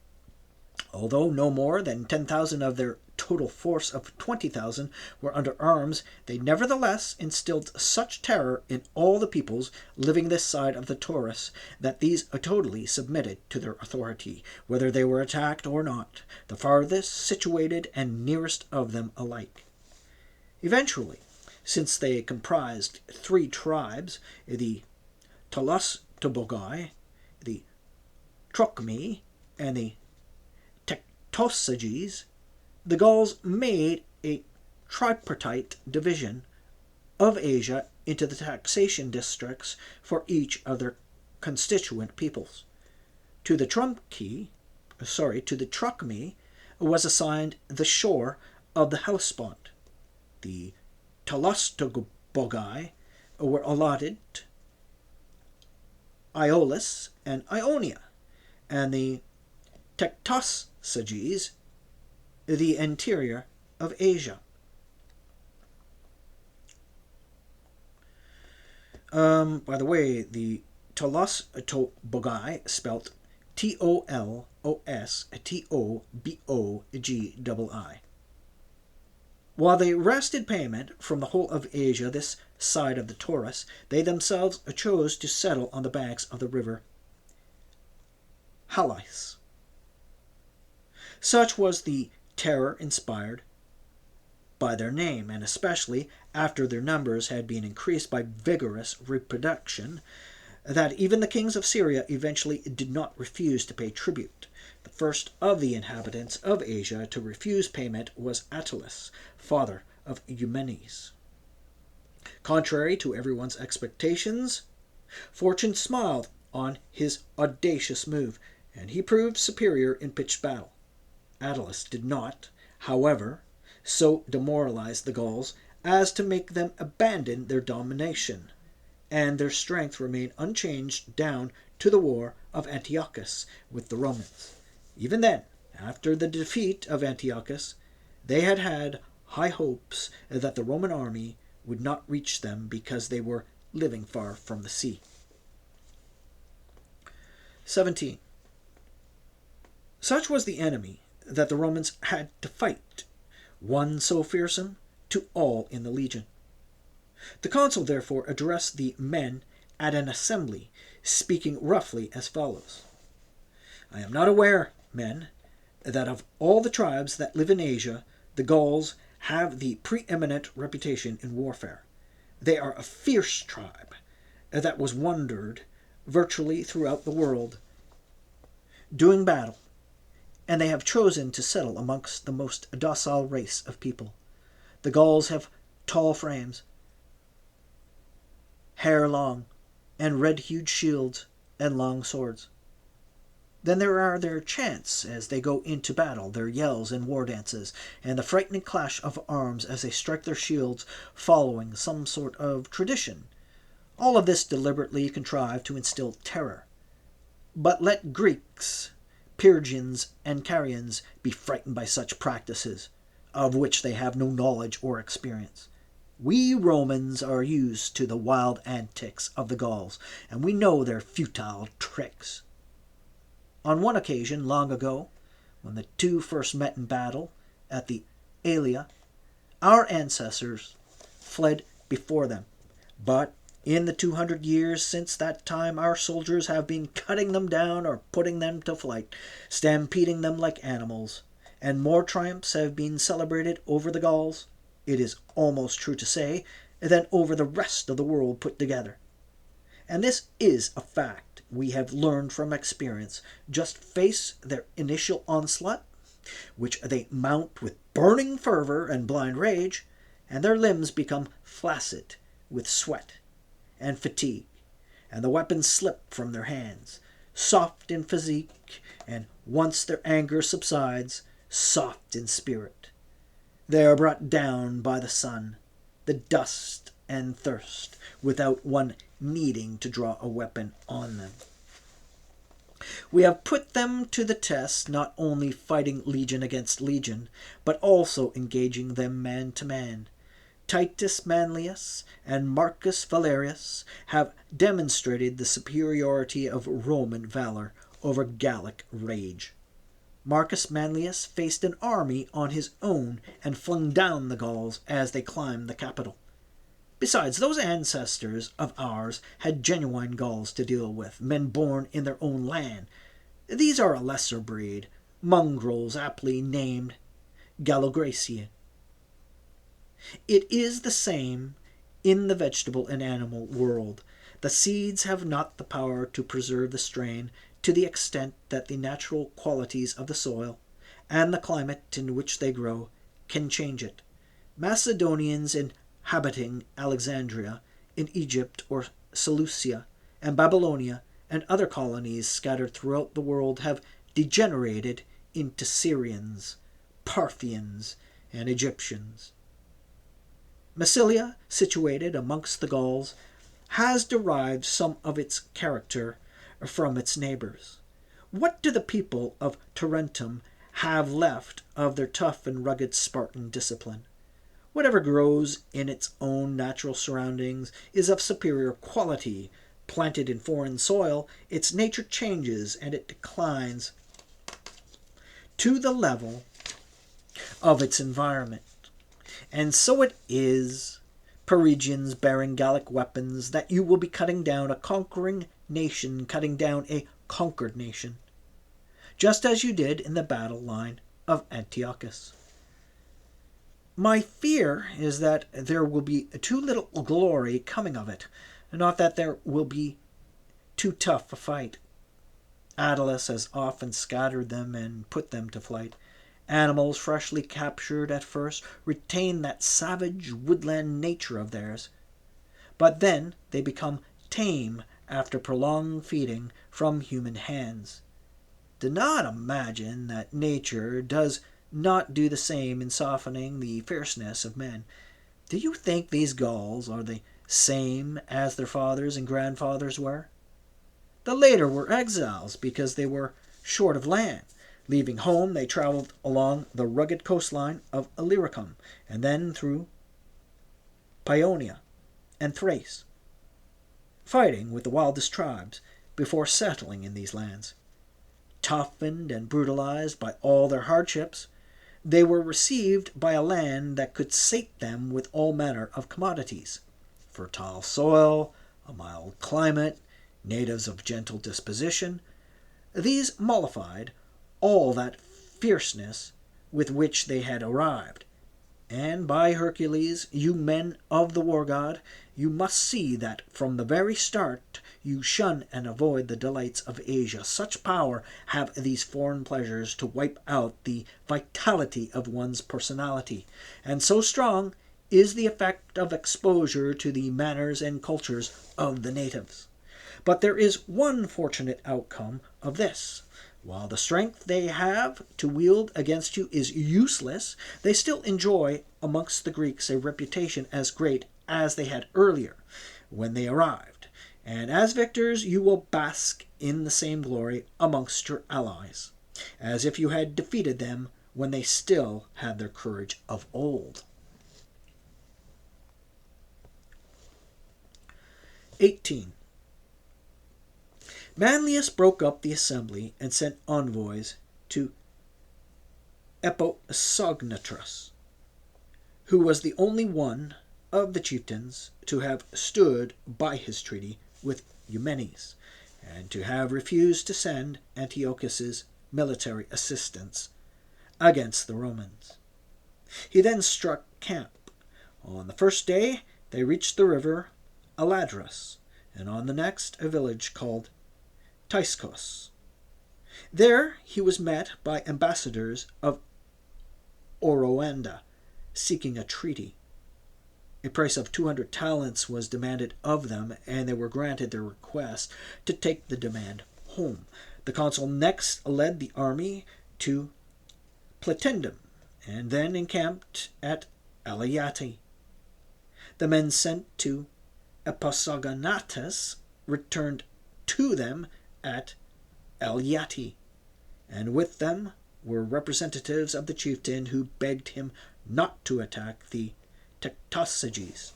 Although no more than 10,000 of their total force of 20,000 were under arms, they nevertheless instilled such terror in all the peoples living this side of the Taurus that these totally submitted to their authority, whether they were attacked or not, the farthest situated and nearest of them alike. Eventually, since they comprised 3 tribes, the Tolostobogai, the Trochmi, and the Tectosages, the Gauls made a tripartite division of Asia into the taxation districts for each of their constituent peoples. To the Trochmi was assigned the shore of the Hellespont. The Tolostobogai were allotted Aeolus and Ionia, and the Tectosages the interior of Asia. By the way, the Tolostobogai, spelt Tolostobogi. While they wrested payment from the whole of Asia this side of the Taurus, they themselves chose to settle on the banks of the river Halys. Such was the terror inspired by their name, and especially after their numbers had been increased by vigorous reproduction, that even the kings of Syria eventually did not refuse to pay tribute. The first of the inhabitants of Asia to refuse payment was Attalus, father of Eumenes. Contrary to everyone's expectations, fortune smiled on his audacious move, and he proved superior in pitched battle. Attalus did not, however, so demoralize the Gauls as to make them abandon their domination, and their strength remained unchanged down to the war of Antiochus with the Romans. Even then, after the defeat of Antiochus, they had high hopes that the Roman army would not reach them because they were living far from the sea. 17. Such was the enemy that the Romans had to fight, one so fearsome to all in the legion. The consul therefore addressed the men at an assembly, speaking roughly as follows: I am not aware, men, that of all the tribes that live in Asia, the Gauls have the preeminent reputation in warfare. They are a fierce tribe that was wandered virtually throughout the world, doing battle, and they have chosen to settle amongst the most docile race of people. The Gauls have tall frames, hair long, and red-hued shields and long swords. Then there are their chants as they go into battle, their yells and war dances, and the frightening clash of arms as they strike their shields, following some sort of tradition. All of this deliberately contrived to instill terror. But let Greeks, Persians, and Carians be frightened by such practices, of which they have no knowledge or experience. We Romans are used to the wild antics of the Gauls, and we know their futile tricks. On one occasion, long ago, when the two first met in battle at the Alia, our ancestors fled before them. But in the 200 years since that time, our soldiers have been cutting them down or putting them to flight, stampeding them like animals, and more triumphs have been celebrated over the Gauls, it is almost true to say, than over the rest of the world put together. And this is a fact we have learned from experience. Just face their initial onslaught, which they mount with burning fervor and blind rage, and their limbs become flaccid with sweat and fatigue, and the weapons slip from their hands, soft in physique, and once their anger subsides, soft in spirit. They are brought down by the sun, the dust and thirst, without one needing to draw a weapon on them. We have put them to the test, not only fighting legion against legion, but also engaging them man to man. Titus Manlius and Marcus Valerius have demonstrated the superiority of Roman valor over Gallic rage. Marcus Manlius faced an army on his own and flung down the Gauls as they climbed the Capitol. Besides, those ancestors of ours had genuine Gauls to deal with, men born in their own land. These are a lesser breed, mongrels aptly named Gallogracian. It is the same in the vegetable and animal world. The seeds have not the power to preserve the strain to the extent that the natural qualities of the soil and the climate in which they grow can change it. Macedonians inhabiting Alexandria in Egypt or Seleucia and Babylonia and other colonies scattered throughout the world have degenerated into Syrians, Parthians, and Egyptians. Massilia, situated amongst the Gauls, has derived some of its character from its neighbors. What do the people of Tarentum have left of their tough and rugged Spartan discipline? Whatever grows in its own natural surroundings is of superior quality. Planted in foreign soil, its nature changes and it declines to the level of its environment. And so it is, Perugians bearing Gallic weapons, that you will be cutting down a conquering nation, cutting down a conquered nation, just as you did in the battle line of Antiochus. My fear is that there will be too little glory coming of it, not that there will be too tough a fight. Attalus has often scattered them and put them to flight. Animals freshly captured at first retain that savage woodland nature of theirs, but then they become tame after prolonged feeding from human hands. Do not imagine that nature does not do the same in softening the fierceness of men. Do you think these Gauls are the same as their fathers and grandfathers were? The later were exiles because they were short of land. Leaving home, they traveled along the rugged coastline of Illyricum and then through Paeonia and Thrace, fighting with the wildest tribes before settling in these lands. Toughened and brutalized by all their hardships, they were received by a land that could sate them with all manner of commodities: fertile soil, a mild climate, natives of gentle disposition. These mollified all that fierceness with which they had arrived. And by Hercules, you men of the war god, you must see that from the very start you shun and avoid the delights of Asia. Such power have these foreign pleasures to wipe out the vitality of one's personality, and so strong is the effect of exposure to the manners and cultures of the natives. But there is one fortunate outcome of this. While the strength they have to wield against you is useless, they still enjoy amongst the Greeks a reputation as great as they had earlier, when they arrived, and as victors you will bask in the same glory amongst your allies, as if you had defeated them when they still had their courage of old. 18. Manlius broke up the assembly and sent envoys to Episognatrus, who was the only one of the chieftains to have stood by his treaty with Eumenes, and to have refused to send Antiochus's military assistance against the Romans. He then struck camp. On the first day they reached the river Aladrus, and on the next a village called Tyscos. There he was met by ambassadors of Oroanda, seeking a treaty. A price of 200 talents was demanded of them, and they were granted their request to take the demand home. The consul next led the army to Platendum, and then encamped at Alaiati. The men sent to Episognatus returned to them at Alaiati, and with them were representatives of the chieftain, who begged him not to attack the Tectosages.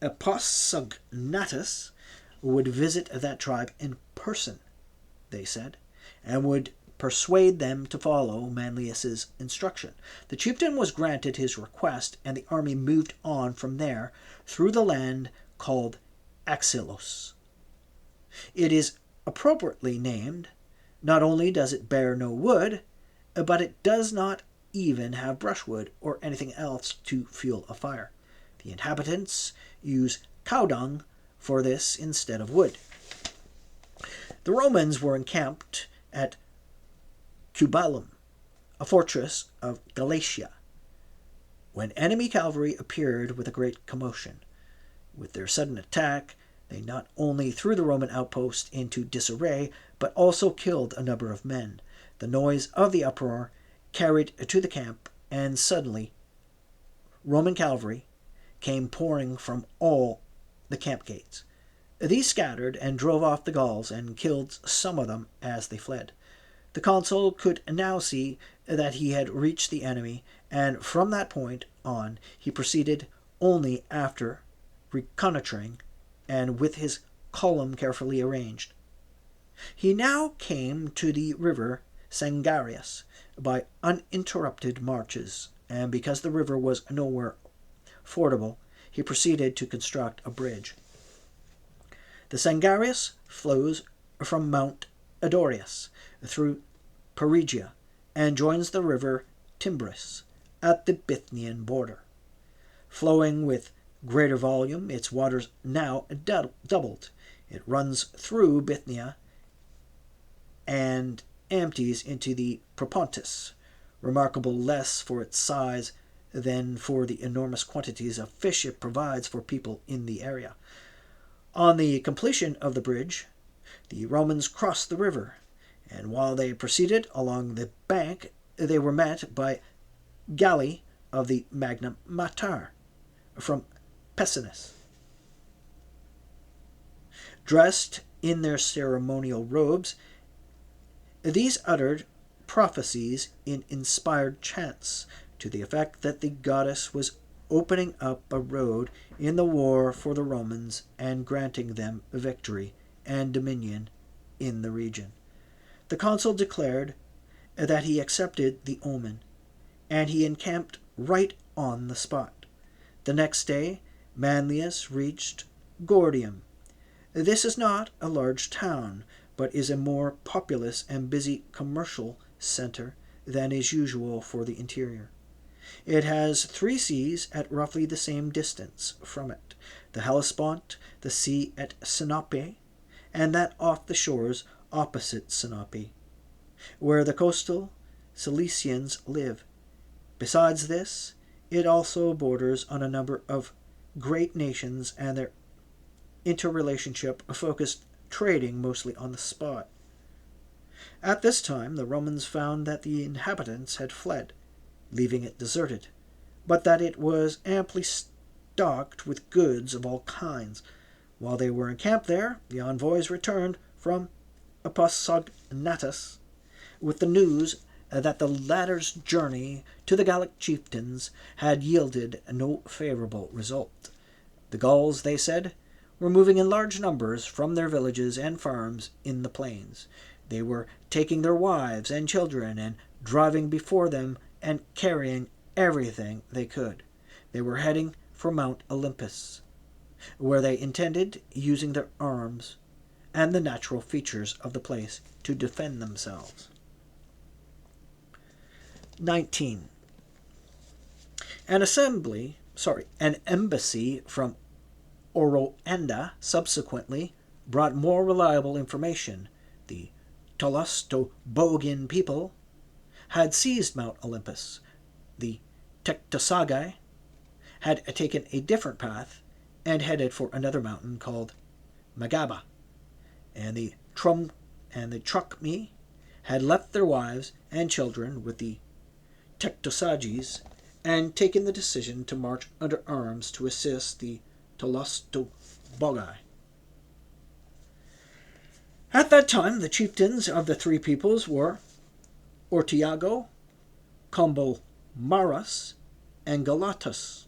Episognatus would visit that tribe in person, they said, and would persuade them to follow Manlius's instruction. The chieftain was granted his request, and the army moved on from there through the land called Axilos. It is appropriately named. Not only does it bear no wood, but it does not even have brushwood or anything else to fuel a fire. The inhabitants use cow dung for this instead of wood. The Romans were encamped at Cubalum, a fortress of Galatia, when enemy cavalry appeared with a great commotion. With their sudden attack, they not only threw the Roman outpost into disarray, but also killed a number of men. The noise of the uproar carried to the camp, and suddenly Roman cavalry came pouring from all the camp gates. These scattered and drove off the Gauls, and killed some of them as they fled. The consul could now see that he had reached the enemy, and from that point on he proceeded only after reconnoitering and with his column carefully arranged. He now came to the river Sangarius by uninterrupted marches, and because the river was nowhere fordable, he proceeded to construct a bridge. The Sangarius flows from Mount Adorius through Perugia and joins the river Timbris at the Bithynian border. Flowing with greater volume, its waters now doubled. It runs through Bithynia and empties into the Propontis, remarkable less for its size than for the enormous quantities of fish it provides for people in the area. On the completion of the bridge, the Romans crossed the river, and while they proceeded along the bank, they were met by Galli of the Magna Mater from Pessinus. Dressed in their ceremonial robes, these uttered prophecies in inspired chants to the effect that the goddess was opening up a road in the war for the Romans and granting them victory and dominion in the region. The consul declared that he accepted the omen, and he encamped right on the spot. The next day, Manlius reached Gordium. This is not a large town, but is a more populous and busy commercial center than is usual for the interior. It has 3 seas at roughly the same distance from it: the Hellespont, the sea at Sinope, and that off the shores opposite Sinope, where the coastal Cilicians live. Besides this, it also borders on a number of great nations, and their interrelationship focused trading mostly on the spot. At this time, the Romans found that the inhabitants had fled, leaving it deserted, but that it was amply stocked with goods of all kinds. While they were encamped there, the envoys returned from Aposognatus with the news that the latter's journey to the Gallic chieftains had yielded no favorable result. The Gauls, they said, were moving in large numbers from their villages and farms in the plains. They were taking their wives and children and driving before them and carrying everything they could. They were heading for Mount Olympus, where they intended using their arms and the natural features of the place to defend themselves. 19. An embassy from Oroanda subsequently brought more reliable information. The Tolostobogian people had seized Mount Olympus. The Tectosagai had taken a different path and headed for another mountain called Magaba, and the Truchmi had left their wives and children with the Tectosagis and taken the decision to march under arms to assist the Tolostobogai. At that time, the chieftains of the 3 peoples were Ortiago, Combomaras, and Galatas.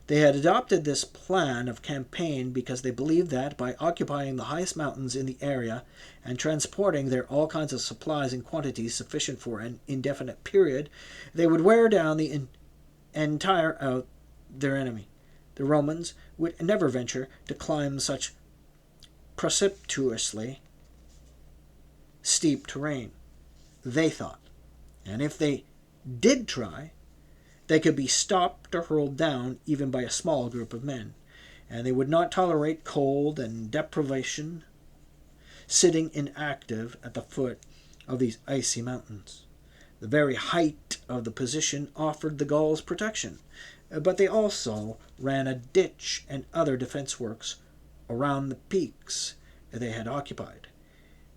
They had adopted this plan of campaign because they believed that by occupying the highest mountains in the area and transporting there all kinds of supplies in quantities sufficient for an indefinite period, they would wear down and tire out their enemy. The Romans would never venture to climb such precipitously steep terrain, they thought, and if they did try, they could be stopped or hurled down even by a small group of men, and they would not tolerate cold and deprivation sitting inactive at the foot of these icy mountains. The very height of the position offered the Gauls protection, but they also ran a ditch and other defense works around the peaks they had occupied.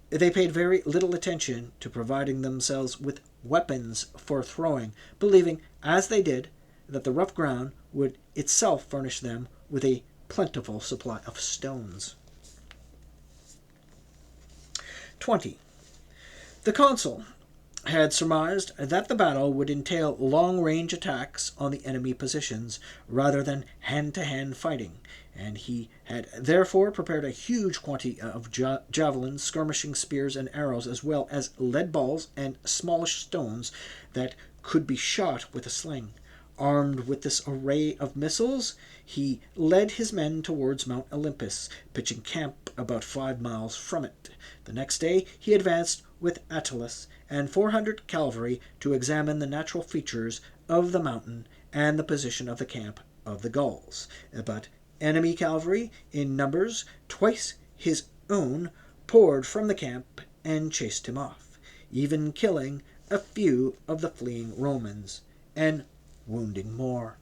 They paid very little attention to providing themselves with weapons for throwing, believing, as they did, that the rough ground would itself furnish them with a plentiful supply of stones. 20. The consul had surmised that the battle would entail long-range attacks on the enemy positions rather than hand-to-hand fighting, and he had therefore prepared a huge quantity of javelins, skirmishing spears, and arrows, as well as lead balls and smallish stones that could be shot with a sling. Armed with this array of missiles, he led his men towards Mount Olympus, pitching camp about 5 miles from it. The next day he advanced with Attalus and 400 cavalry to examine the natural features of the mountain and the position of the camp of the Gauls. But enemy cavalry, in numbers twice his own, poured from the camp and chased him off, even killing a few of the fleeing Romans and wounding more.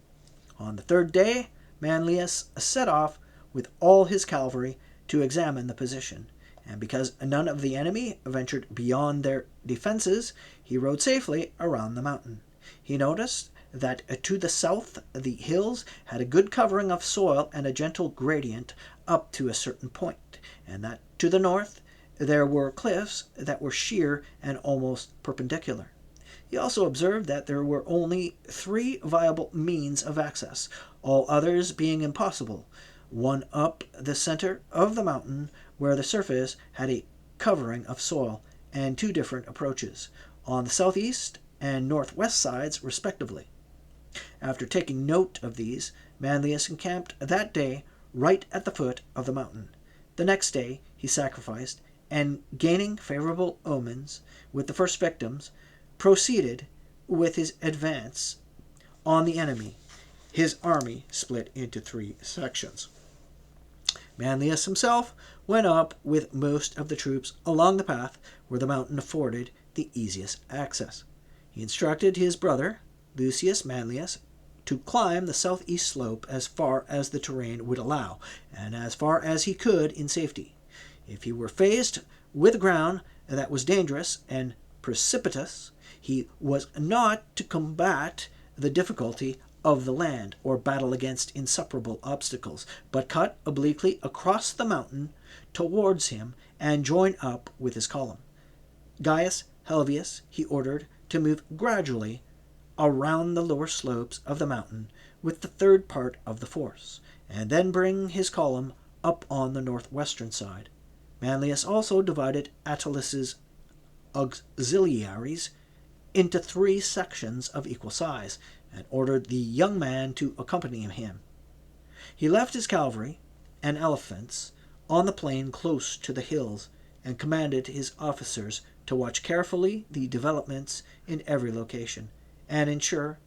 On the third day, Manlius set off with all his cavalry to examine the position, and because none of the enemy ventured beyond their defenses, he rode safely around the mountain. He noticed that to the south the hills had a good covering of soil and a gentle gradient up to a certain point, and that to the north there were cliffs that were sheer and almost perpendicular. He also observed that there were only 3 viable means of access, all others being impossible, one up the center of the mountain, where the surface had a covering of soil, and 2 different approaches, on the southeast and northwest sides respectively. After taking note of these, Manlius encamped that day right at the foot of the mountain. The next day he sacrificed, and gaining favorable omens with the first victims, proceeded with his advance on the enemy. His army split into 3 sections. Manlius himself went up with most of the troops along the path where the mountain afforded the easiest access. He instructed his brother, Lucius Manlius, to climb the southeast slope as far as the terrain would allow, and as far as he could in safety. If he were faced with ground that was dangerous and precipitous, he was not to combat the difficulty of the land, or battle against insuperable obstacles, but cut obliquely across the mountain towards him and join up with his column. Gaius Helvius he ordered to move gradually around the lower slopes of the mountain with the 3rd part of the force, and then bring his column up on the northwestern side. Manlius also divided Attilus's auxiliaries into 3 sections of equal size, and ordered the young man to accompany him. He left his cavalry and elephants on the plain close to the hills, and commanded his officers to watch carefully the developments in every location, and ensure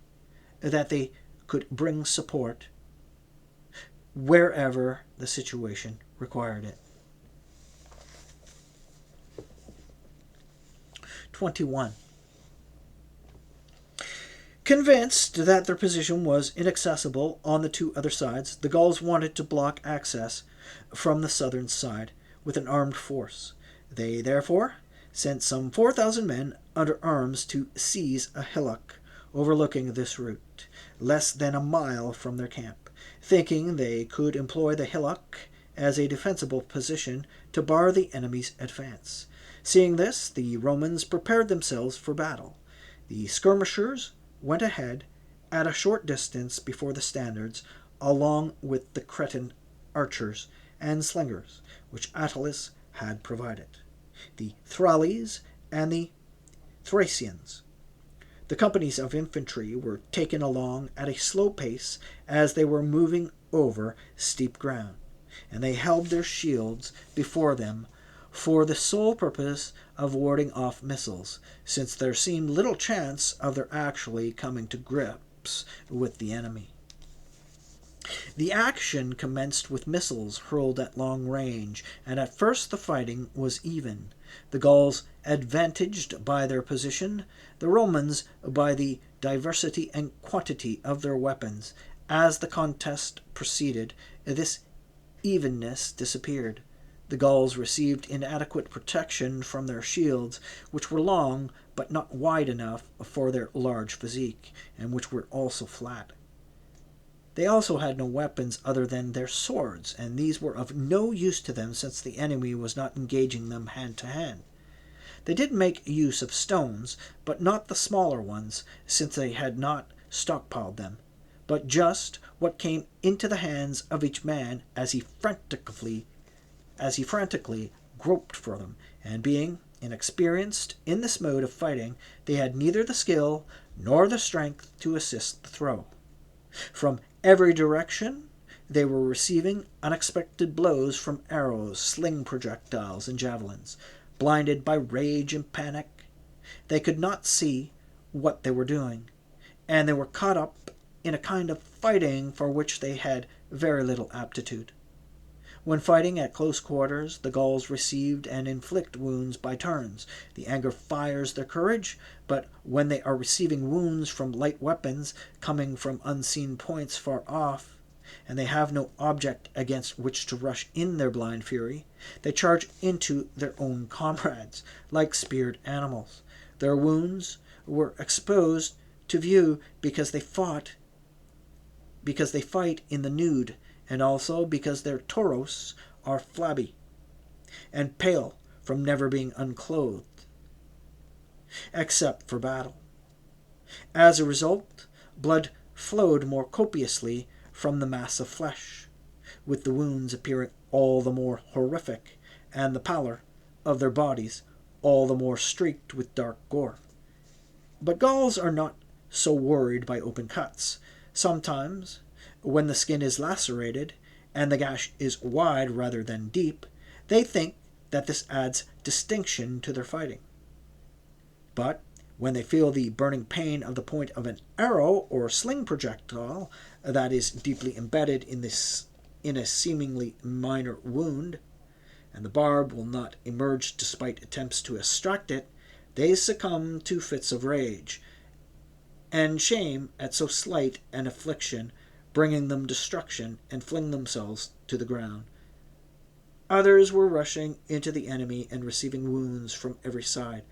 that they could bring support wherever the situation required it. 21. Convinced that their position was inaccessible on the 2 other sides, the Gauls wanted to block access from the southern side with an armed force. They therefore sent some 4,000 men under arms to seize a hillock overlooking this route, less than a mile from their camp, thinking they could employ the hillock as a defensible position to bar the enemy's advance. Seeing this, the Romans prepared themselves for battle. The skirmishers went ahead at a short distance before the standards, along with the Cretan archers and slingers, which Attalus had provided, the Thralles and the Thracians. The companies of infantry were taken along at a slow pace as they were moving over steep ground, and they held their shields before them for the sole purpose of warding off missiles, since there seemed little chance of their actually coming to grips with the enemy. The action commenced with missiles hurled at long range, and at first the fighting was even, the Gauls advantaged by their position, the Romans by the diversity and quantity of their weapons. As the contest proceeded, this evenness disappeared. The Gauls received inadequate protection from their shields, which were long but not wide enough for their large physique, and which were also flat. They also had no weapons other than their swords, and these were of no use to them since the enemy was not engaging them hand to hand. They did make use of stones, but not the smaller ones, since they had not stockpiled them, but just what came into the hands of each man as he frantically groped for them, and being inexperienced in this mode of fighting, they had neither the skill nor the strength to assist the throw. From every direction they were receiving unexpected blows from arrows, sling projectiles, and javelins. Blinded by rage and panic, they could not see what they were doing, and they were caught up in a kind of fighting for which they had very little aptitude. When fighting at close quarters, the Gauls receive and inflict wounds by turns. The anger fires their courage, but when they are receiving wounds from light weapons coming from unseen points far off, and they have no object against which to rush in their blind fury, they charge into their own comrades, like speared animals. Their wounds were exposed to view because they fight in the nude, and also because their torsos are flabby and pale from never being unclothed, except for battle. As a result, blood flowed more copiously from the mass of flesh, with the wounds appearing all the more horrific, and the pallor of their bodies all the more streaked with dark gore. But Gauls are not so worried by open cuts. Sometimes, when the skin is lacerated, and the gash is wide rather than deep, they think that this adds distinction to their fighting. But when they feel the burning pain of the point of an arrow or sling projectile that is deeply embedded in a seemingly minor wound, and the barb will not emerge despite attempts to extract it, they succumb to fits of rage and shame at so slight an affliction, bringing them destruction, and fling themselves to the ground. Others were rushing into the enemy and receiving wounds from every side,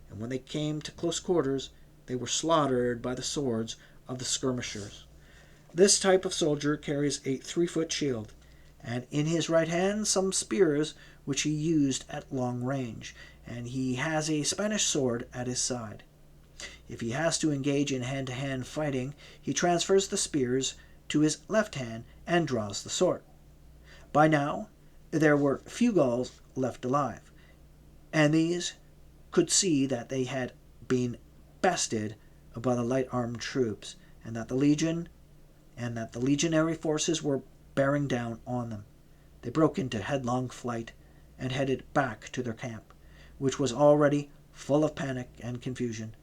and when they came to close quarters, they were slaughtered by the swords of the skirmishers. This type of soldier carries a 3-foot shield, and in his right hand some spears which he used at long range, and he has a Spanish sword at his side. If he has to engage in hand-to-hand fighting, he transfers the spears to his left hand and draws the sword. By now, there were few Gauls left alive, and these could see that they had been bested by the light-armed troops, and that the legionary forces were bearing down on them. They broke into headlong flight and headed back to their camp, which was already full of panic and confusion,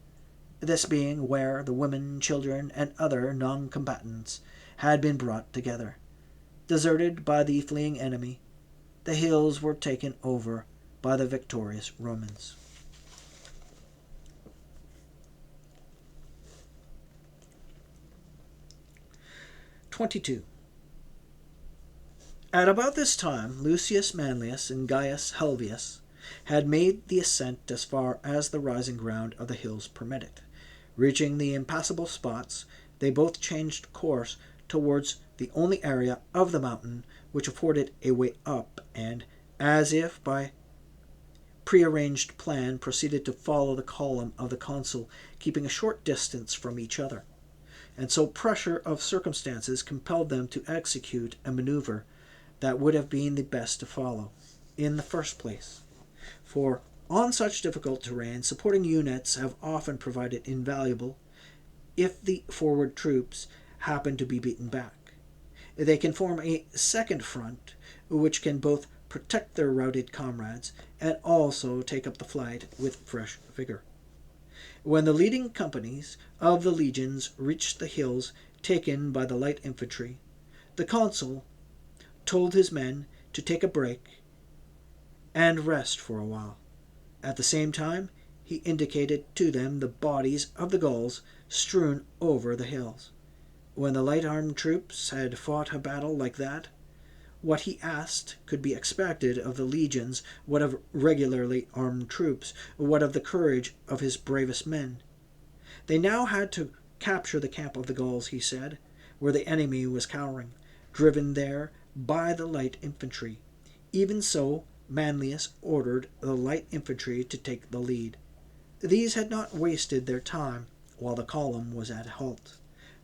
this being where the women, children, and other non-combatants had been brought together. Deserted by the fleeing enemy, the hills were taken over by the victorious Romans. (22) At about this time, Lucius Manlius and Gaius Helvius had made the ascent as far as the rising ground of the hills permitted. Reaching the impassable spots, they both changed course towards the only area of the mountain which afforded a way up, and, as if by prearranged plan, proceeded to follow the column of the consul, keeping a short distance from each other. And so pressure of circumstances compelled them to execute a maneuver that would have been the best to follow, in the first place. For on such difficult terrain, supporting units have often provided invaluable if the forward troops happen to be beaten back. They can form a second front, which can both protect their routed comrades and also take up the flight with fresh vigor. When the leading companies of the legions reached the hills taken by the light infantry, the consul told his men to take a break and rest for a while. At the same time, he indicated to them the bodies of the Gauls strewn over the hills. When the light-armed troops had fought a battle like that, what he asked could be expected of the legions, what of regularly armed troops, what of the courage of his bravest men. They now had to capture the camp of the Gauls, he said, where the enemy was cowering, driven there by the light infantry. Even so, Manlius ordered the light infantry to take the lead. These had not wasted their time while the column was at halt,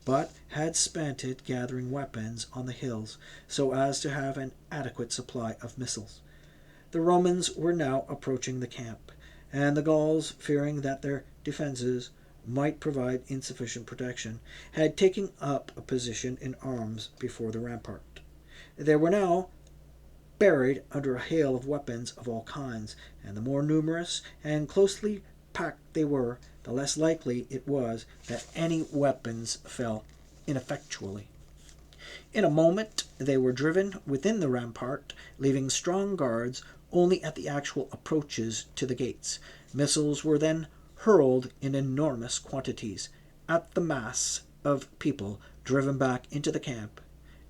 but had spent it gathering weapons on the hills so as to have an adequate supply of missiles. The Romans were now approaching the camp, and the Gauls, fearing that their defenses might provide insufficient protection, had taken up a position in arms before the rampart. They were now buried under a hail of weapons of all kinds, and the more numerous and closely compact they were, the less likely it was that any weapons fell ineffectually. In a moment they were driven within the rampart, leaving strong guards only at the actual approaches to the gates. Missiles were then hurled in enormous quantities at the mass of people driven back into the camp,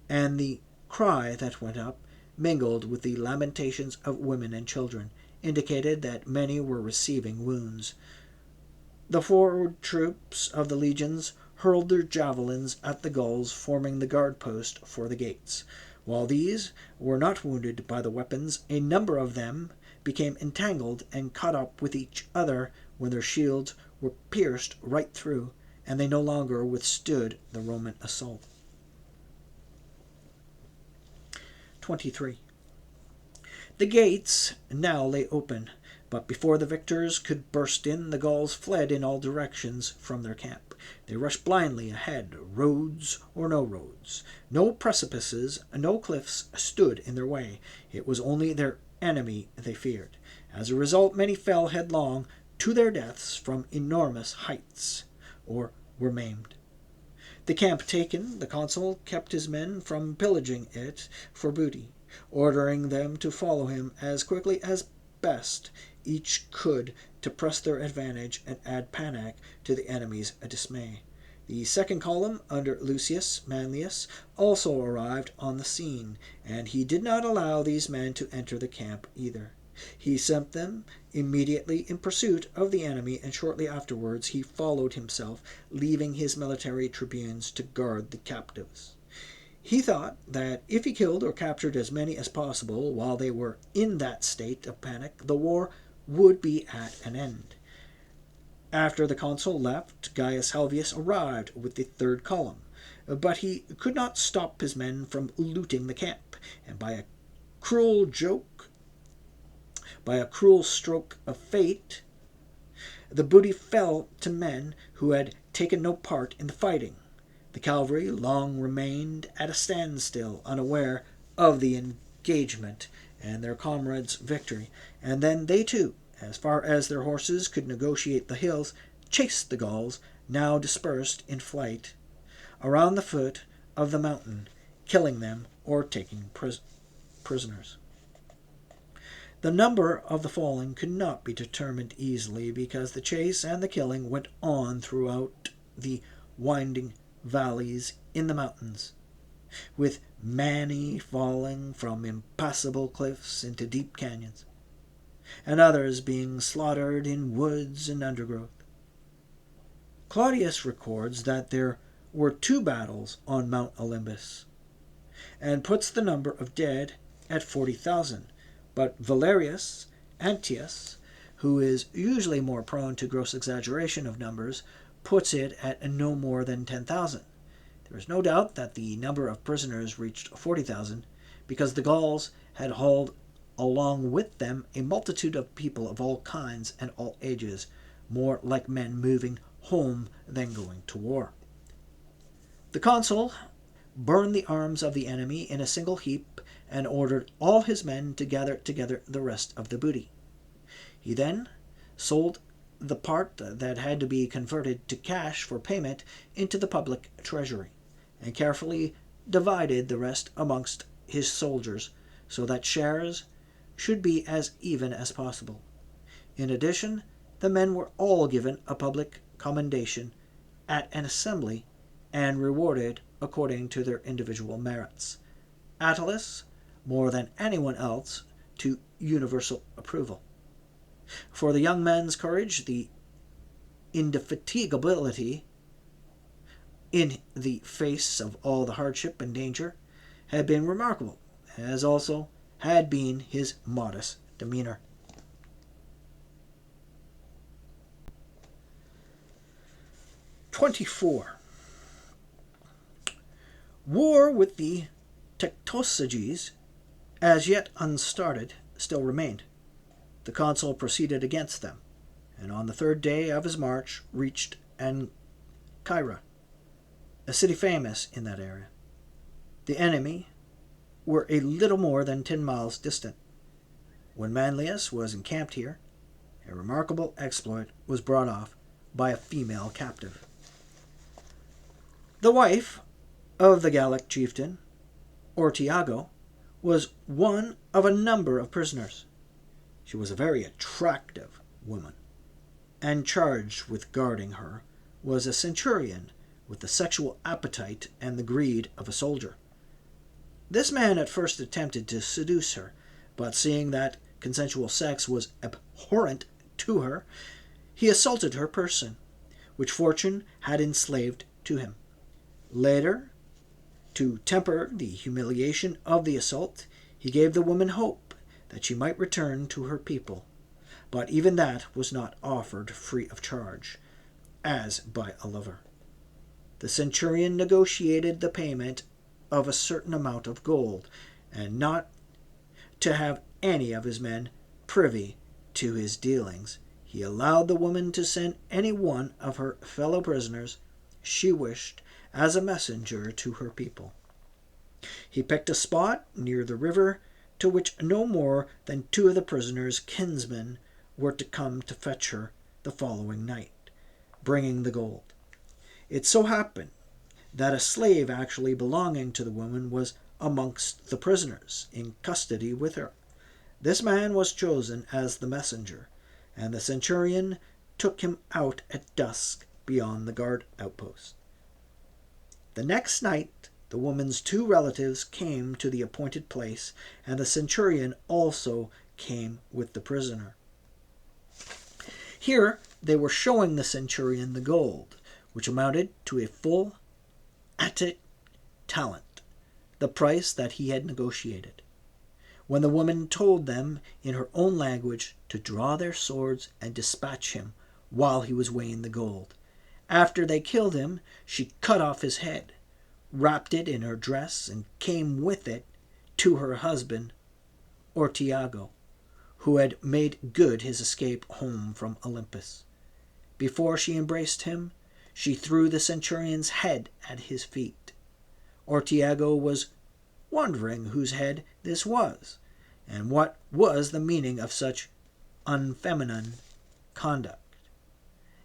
and the cry that went up, mingled with the lamentations of women and children, indicated that many were receiving wounds. The forward troops of the legions hurled their javelins at the Gauls forming the guard post for the gates. While these were not wounded by the weapons, a number of them became entangled and caught up with each other when their shields were pierced right through, and they no longer withstood the Roman assault. 23. The gates now lay open, but before the victors could burst in, the Gauls fled in all directions from their camp. They rushed blindly ahead, roads or no roads. No precipices, no cliffs stood in their way. It was only their enemy they feared. As a result, many fell headlong to their deaths from enormous heights, or were maimed. The camp taken, the consul kept his men from pillaging it for booty, ordering them to follow him as quickly as best each could to press their advantage and add panic to the enemy's dismay. The second column, under Lucius Manlius, also arrived on the scene, and he did not allow these men to enter the camp either. He sent them immediately in pursuit of the enemy, and shortly afterwards he followed himself, leaving his military tribunes to guard the captives. He thought that if he killed or captured as many as possible while they were in that state of panic, the war would be at an end. After the consul left, Gaius Helvius arrived with the third column, but he could not stop his men from looting the camp, and by a cruel stroke of fate, the booty fell to men who had taken no part in the fighting. The cavalry long remained at a standstill, unaware of the engagement and their comrades' victory, and then they too, as far as their horses could negotiate the hills, chased the Gauls, now dispersed in flight, around the foot of the mountain, killing them or taking prisoners. The number of the fallen could not be determined easily, because the chase and the killing went on throughout the winding valleys in the mountains, with many falling from impassable cliffs into deep canyons, and others being slaughtered in woods and undergrowth. Claudius records that there were 2 battles on Mount Olympus, and puts the number of dead at 40,000, but Valerius Antius, who is usually more prone to gross exaggeration of numbers, puts it at no more than 10,000. There is no doubt that the number of prisoners reached 40,000, because the Gauls had hauled along with them a multitude of people of all kinds and all ages, more like men moving home than going to war. The consul burned the arms of the enemy in a single heap, and ordered all his men to gather together the rest of the booty. He then sold the part that had to be converted to cash for payment into the public treasury, and carefully divided the rest amongst his soldiers, so that shares should be as even as possible. In addition, the men were all given a public commendation at an assembly, and rewarded according to their individual merits. Attalus, more than anyone else, to universal approval. For the young man's courage, the indefatigability in the face of all the hardship and danger had been remarkable, as also had been his modest demeanor. (24) War with the Tectosages, as yet unstarted, still remained. The consul proceeded against them, and on the 3rd day of his march reached Ancyra, a city famous in that area. The enemy were a little more than 10 miles distant. When Manlius was encamped here, A remarkable exploit was brought off by a female captive. The wife of the Gallic chieftain, Ortiago, was one of a number of prisoners. She was a very attractive woman, and charged with guarding her was a centurion with the sexual appetite and the greed of a soldier. This man at first attempted to seduce her, but seeing that consensual sex was abhorrent to her, he assaulted her person, which fortune had enslaved to him. Later, to temper the humiliation of the assault, he gave the woman hope that she might return to her people, but even that was not offered free of charge, as by a lover. The centurion negotiated the payment of a certain amount of gold, and not to have any of his men privy to his dealings, he allowed the woman to send any one of her fellow prisoners she wished as a messenger to her people. He picked a spot near the river to which no more than 2 of the prisoner's kinsmen were to come to fetch her the following night, bringing the gold. It so happened that a slave actually belonging to the woman was amongst the prisoners in custody with her. This man was chosen as the messenger, and the centurion took him out at dusk beyond the guard outpost. The next night the woman's 2 relatives came to the appointed place, and the centurion also came with the prisoner. Here they were showing the centurion the gold, which amounted to a full Attic talent, the price that he had negotiated, when the woman told them in her own language to draw their swords and dispatch him while he was weighing the gold. After they killed him, she cut off his head, wrapped it in her dress, and came with it to her husband, Ortiago, who had made good his escape home from Olympus. Before she embraced him, she threw the centurion's head at his feet. Ortiago was wondering whose head this was, and what was the meaning of such unfeminine conduct,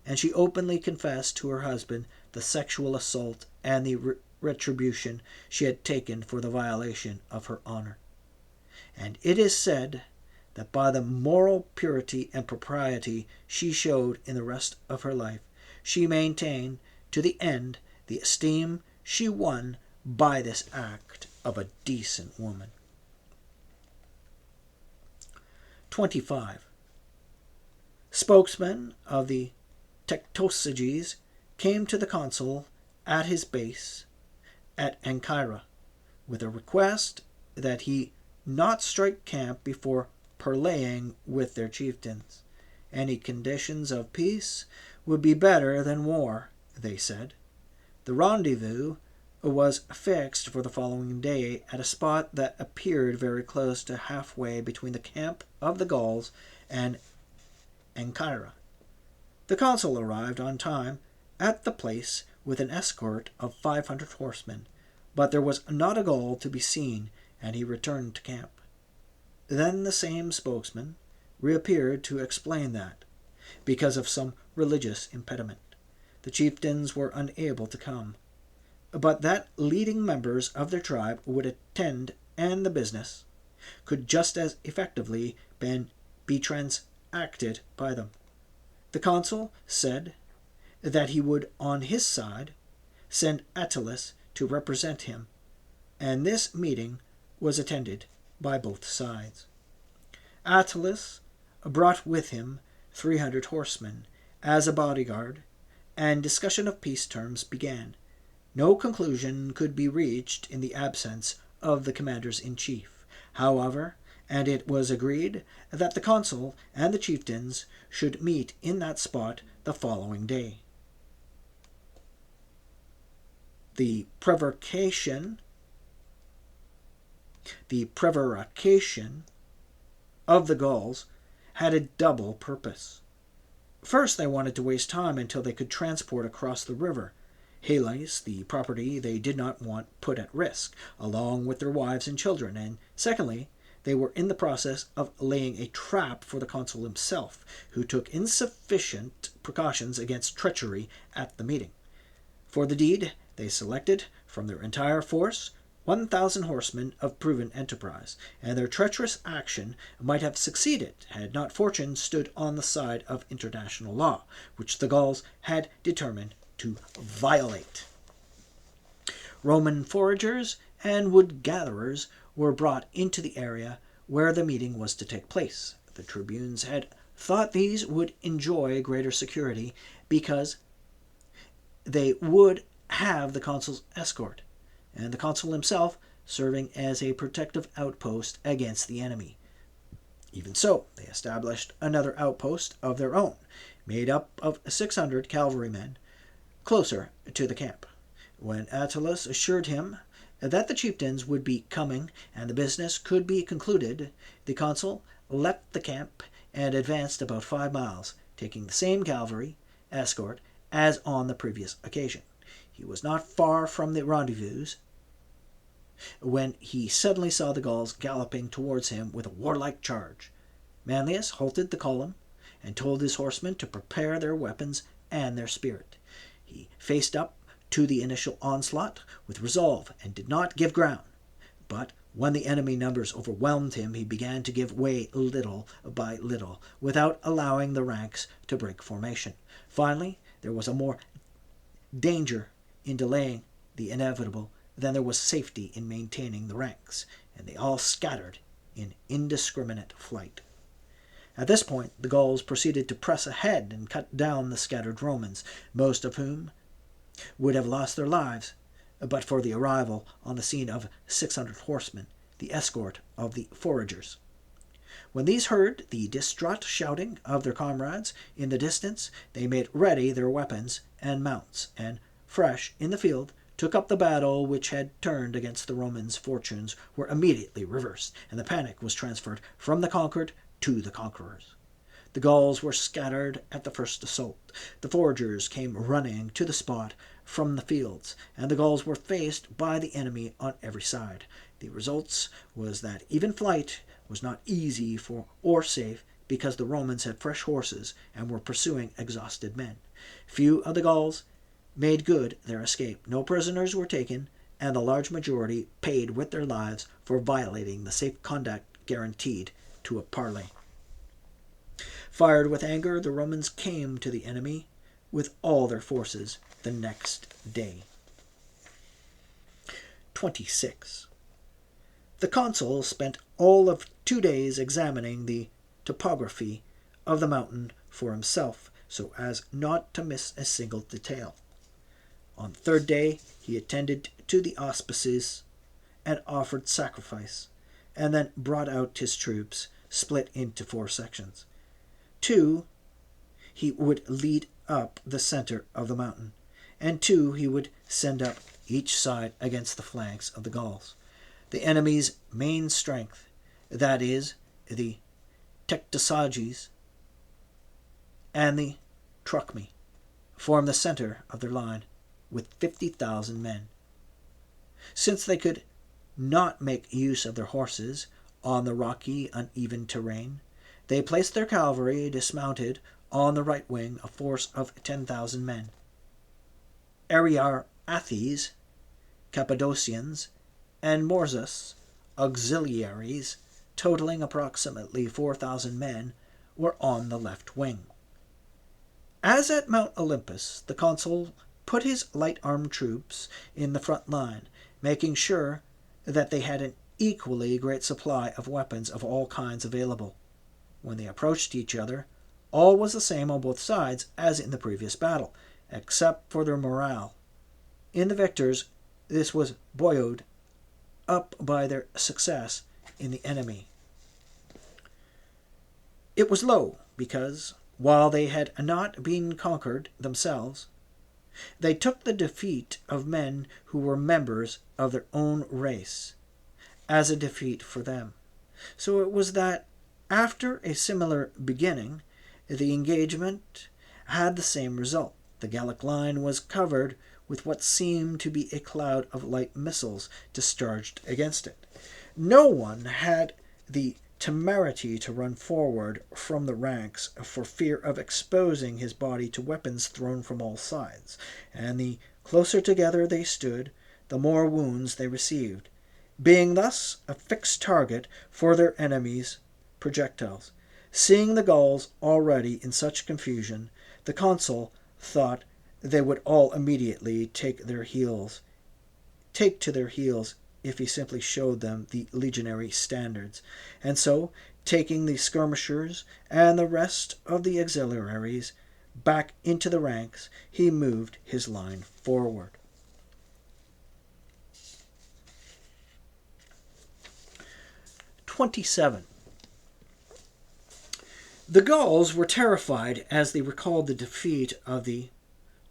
and she openly confessed to her husband the sexual assault and the retribution she had taken for the violation of her honor. And it is said that by the moral purity and propriety she showed in the rest of her life, she maintained to the end the esteem she won by this act of a decent woman. 25. Spokesmen of the Tectosages came to the consul at his base at Ancyra with a request that he not strike camp before parleying with their chieftains. Any conditions of peace would be better than war, they said. The rendezvous was fixed for the following day at a spot that appeared very close to halfway between the camp of the Gauls and Ancyra. The consul arrived on time at the place with an escort of 500 horsemen, but there was not a Gaul to be seen, and he returned to camp. Then the same spokesman reappeared to explain that, because of some religious impediment, the chieftains were unable to come, but that leading members of their tribe would attend, and the business could just as effectively be transacted by them. The consul said that he would, on his side, send Attalus to represent him, and this meeting was attended by both sides. Attalus brought with him 300 horsemen as a bodyguard, and discussion of peace terms began. No conclusion could be reached in the absence of the commanders-in-chief, however, and it was agreed that the consul and the chieftains should meet in that spot the following day. The prevarication of the Gauls had a double purpose. First, they wanted to waste time until they could transport across the river Halys, the property they did not want put at risk, along with their wives and children, and secondly, they were in the process of laying a trap for the consul himself, who took insufficient precautions against treachery at the meeting. For the deed, they selected, from their entire force, 1,000 horsemen of proven enterprise, and their treacherous action might have succeeded had not fortune stood on the side of international law, which the Gauls had determined to violate. Roman foragers and wood-gatherers were brought into the area where the meeting was to take place. The tribunes had thought these would enjoy greater security because they would have the consul's escort, and the consul himself serving as a protective outpost against the enemy. Even so, they established another outpost of their own, made up of 600 cavalrymen, closer to the camp. When Attalus assured him that the chieftains would be coming and the business could be concluded, the consul left the camp and advanced about 5 miles, taking the same cavalry escort as on the previous occasion. He was not far from the rendezvous when he suddenly saw the Gauls galloping towards him with a warlike charge. Manlius halted the column and told his horsemen to prepare their weapons and their spirit. He faced up to the initial onslaught with resolve and did not give ground. But when the enemy numbers overwhelmed him, he began to give way little by little, without allowing the ranks to break formation. Finally, there was a more danger in delaying the inevitable than there was safety in maintaining the ranks, and they all scattered in indiscriminate flight. At this point, the Gauls proceeded to press ahead and cut down the scattered Romans, most of whom would have lost their lives but for the arrival on the scene of 600 horsemen, the escort of the foragers. When these heard the distraught shouting of their comrades in the distance, they made ready their weapons and mounts, and, fresh in the field, took up the battle which had turned against the Romans. Fortunes were immediately reversed, and the panic was transferred from the conquered to the conquerors. The Gauls were scattered at the first assault. The foragers came running to the spot from the fields, and the Gauls were faced by the enemy on every side. The result was that even flight was not easy or safe, because the Romans had fresh horses and were pursuing exhausted men. Few of the Gauls made good their escape. No prisoners were taken, and the large majority paid with their lives for violating the safe conduct guaranteed to a parley. Fired with anger, the Romans came to the enemy with all their forces the next day. 26. The consul spent all of 2 days examining the topography of the mountain for himself, so as not to miss a single detail. On the 3rd day, he attended to the auspices and offered sacrifice, and then brought out his troops, split into 4 sections. 2 he would lead up the center of the mountain, and 2 he would send up each side against the flanks of the Gauls. The enemy's main strength, that is, the Tectosages and the Truchmi, formed the center of their line with 50,000 men. Since they could not make use of their horses on the rocky, uneven terrain, they placed their cavalry dismounted on the right wing, a force of 10,000 men. Ariarathes, Cappadocians, and Morzas, auxiliaries, totaling approximately 4,000 men, were on the left wing. As at Mount Olympus, the consul put his light-armed troops in the front line, making sure that they had an equally great supply of weapons of all kinds available. When they approached each other, all was the same on both sides as in the previous battle, except for their morale. In the victors, this was buoyed up by their success in the enemy. It was low because, while they had not been conquered themselves, they took the defeat of men who were members of their own race as a defeat for them. So it was that, after a similar beginning, the engagement had the same result. The Gallic line was covered with what seemed to be a cloud of light missiles discharged against it. No one had the temerity to run forward from the ranks for fear of exposing his body to weapons thrown from all sides, and the closer together they stood, the more wounds they received, being thus a fixed target for their enemies' projectiles. Seeing the Gauls already in such confusion, the consul thought they would all immediately take to their heels if he simply showed them the legionary standards, and so, taking the skirmishers and the rest of the auxiliaries back into the ranks, he moved his line forward. 27. The Gauls were terrified as they recalled the defeat of the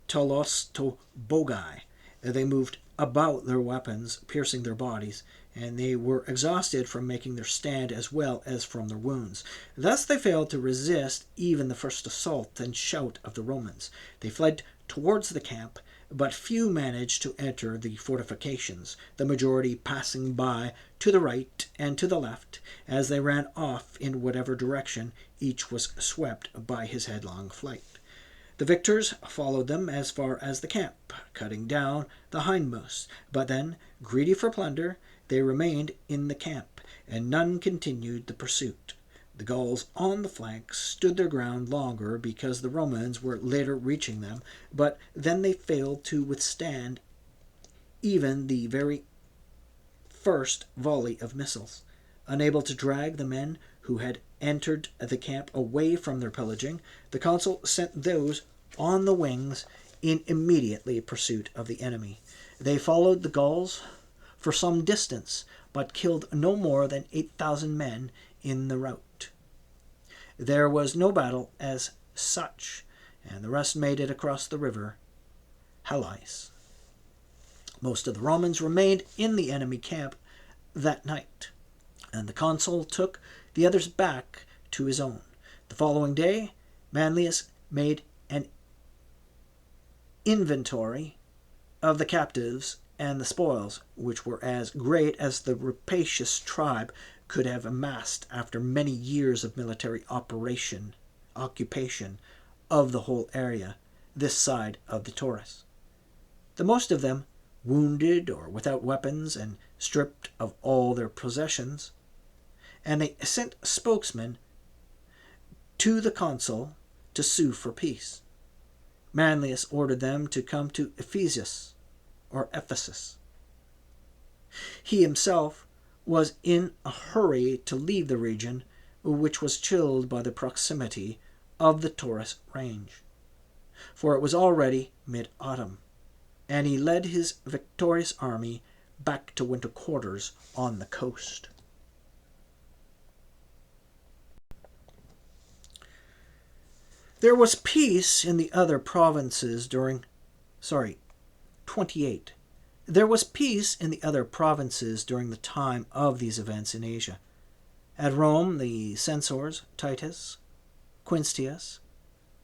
Tolostobogai. They moved about their weapons, piercing their bodies, and they were exhausted from making their stand as well as from their wounds. Thus they failed to resist even the first assault and shout of the Romans. They fled towards the camp, but few managed to enter the fortifications, the majority passing by to the right and to the left. As they ran off in whatever direction, each was swept by his headlong flight. The victors followed them as far as the camp, cutting down the hindmost, but then, greedy for plunder, they remained in the camp, and none continued the pursuit. The Gauls on the flanks stood their ground longer because the Romans were later reaching them, but then they failed to withstand even the very first volley of missiles. Unable to drag the men who had entered the camp away from their pillaging, the consul sent those on the wings in immediately pursuit of the enemy. They followed the Gauls for some distance, but killed no more than 8,000 men in the rout. There was no battle as such, and the rest made it across the river Halys. Most of the Romans remained in the enemy camp that night, and the consul took the others back to his own. The following day, Manlius made an inventory of the captives and the spoils, which were as great as the rapacious tribe could have amassed after many years of military occupation of the whole area this side of the Taurus. The most of them wounded or without weapons and stripped of all their possessions, and they sent spokesmen to the consul to sue for peace. Manlius ordered them to come to Ephesus. He himself was in a hurry to leave the region, which was chilled by the proximity of the Taurus range, for it was already mid-autumn, and he led his victorious army back to winter quarters on the coast. There was peace in the other provinces during 28. There was peace in the other provinces during the time of these events in Asia. At Rome, the censors Titus, Quinctius,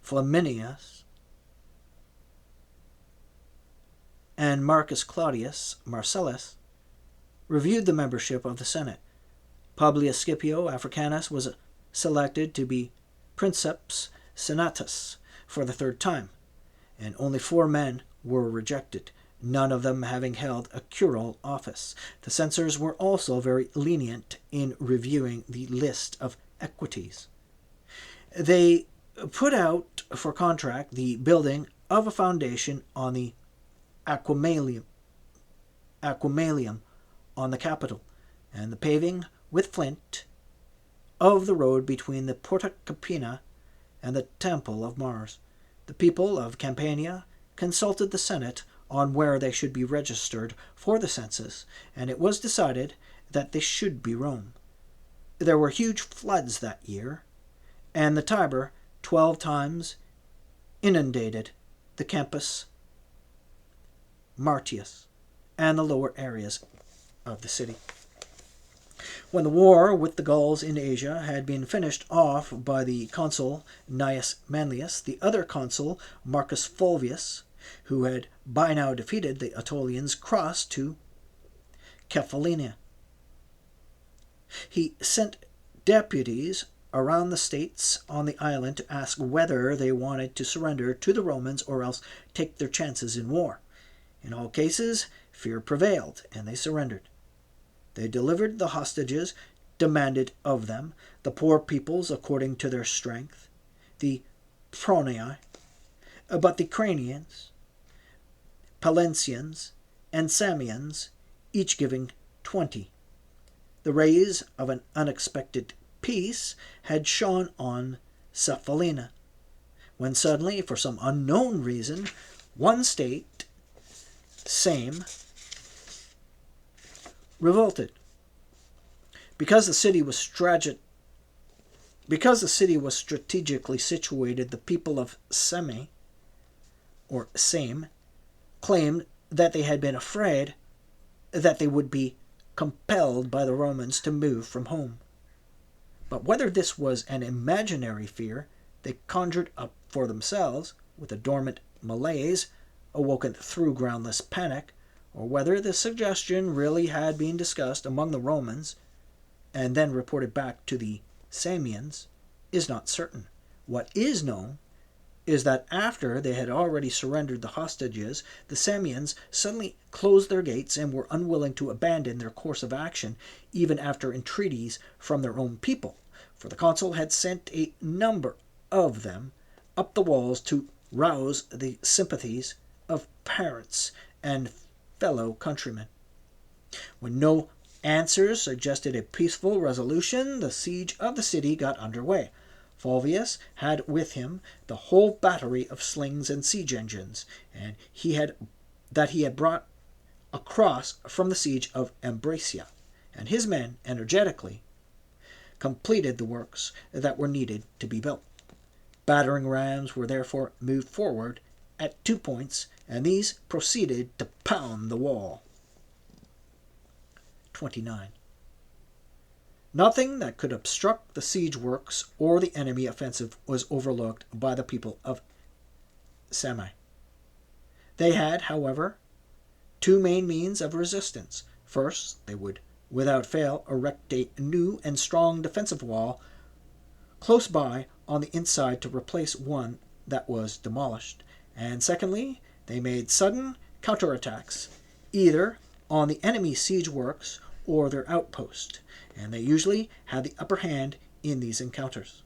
Flaminius, and Marcus Claudius Marcellus reviewed the membership of the Senate. Publius Scipio Africanus was selected to be Princeps Senatus for the third time, and only 4 men were rejected, none of them having held a curule office. The censors were also very lenient in reviewing the list of equities. They put out for contract the building of a foundation on the Aquamalium on the Capitol, and the paving with flint of the road between the Porta Capena and the Temple of Mars. The people of Campania consulted the Senate on where they should be registered for the census, and it was decided that they should be Rome. There were huge floods that year, and the Tiber 12 times inundated the Campus Martius and the lower areas of the city. When the war with the Gauls in Asia had been finished off by the consul Gnaeus Manlius, the other consul, Marcus Fulvius, who had by now defeated the Aetolians, crossed to Cephallenia. He sent deputies around the states on the island to ask whether they wanted to surrender to the Romans or else take their chances in war. In all cases, fear prevailed, and they surrendered. They delivered the hostages demanded of them, the poor peoples according to their strength, the Pronii, but the Cranians, Palencians, and Samians, each giving 20. The rays of an unexpected peace had shone on Cephalina, when suddenly, for some unknown reason, one state, Same, revolted. Because the city was strategically situated, the people of Same claimed that they had been afraid that they would be compelled by the Romans to move from home. But whether this was an imaginary fear they conjured up for themselves with a dormant malaise awoken through groundless panic, or whether the suggestion really had been discussed among the Romans and then reported back to the Samians, is not certain. What is known is that after they had already surrendered the hostages, the Samians suddenly closed their gates and were unwilling to abandon their course of action, even after entreaties from their own people, for the consul had sent a number of them up the walls to rouse the sympathies of parents and fellow countrymen. When no answers suggested a peaceful resolution, the siege of the city got under way. Fulvius had with him the whole battery of slings and siege engines, and he had brought across from the siege of Ambracia, and his men energetically completed the works that were needed to be built. Battering rams were therefore moved forward at 2 points, and these proceeded to pound the wall. 29. Nothing that could obstruct the siege works or the enemy offensive was overlooked by the people of Same. They had, however, 2 main means of resistance. First, they would, without fail, erect a new and strong defensive wall close by on the inside to replace one that was demolished. And secondly, they made sudden counterattacks, either on the enemy's siege works or their outpost, and they usually had the upper hand in these encounters.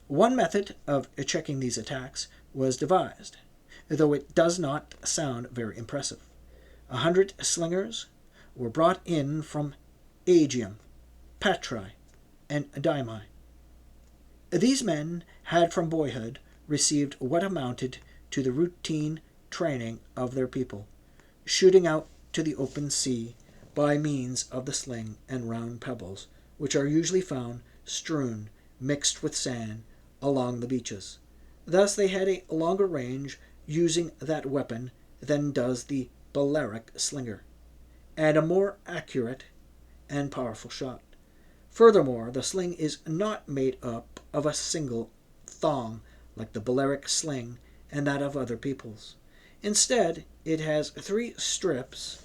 One method of checking these attacks was devised, though it does not sound very impressive. 100 slingers were brought in from Aegium, Patrae, and Dymi. These men had from boyhood received what amounted to the routine training of their people, shooting out to the open sea by means of the sling and round pebbles, which are usually found strewn, mixed with sand, along the beaches. Thus they had a longer range using that weapon than does the Balearic slinger, and a more accurate and powerful shot. Furthermore, the sling is not made up of a single thong like the Balearic sling and that of other peoples. Instead, it has 3 strips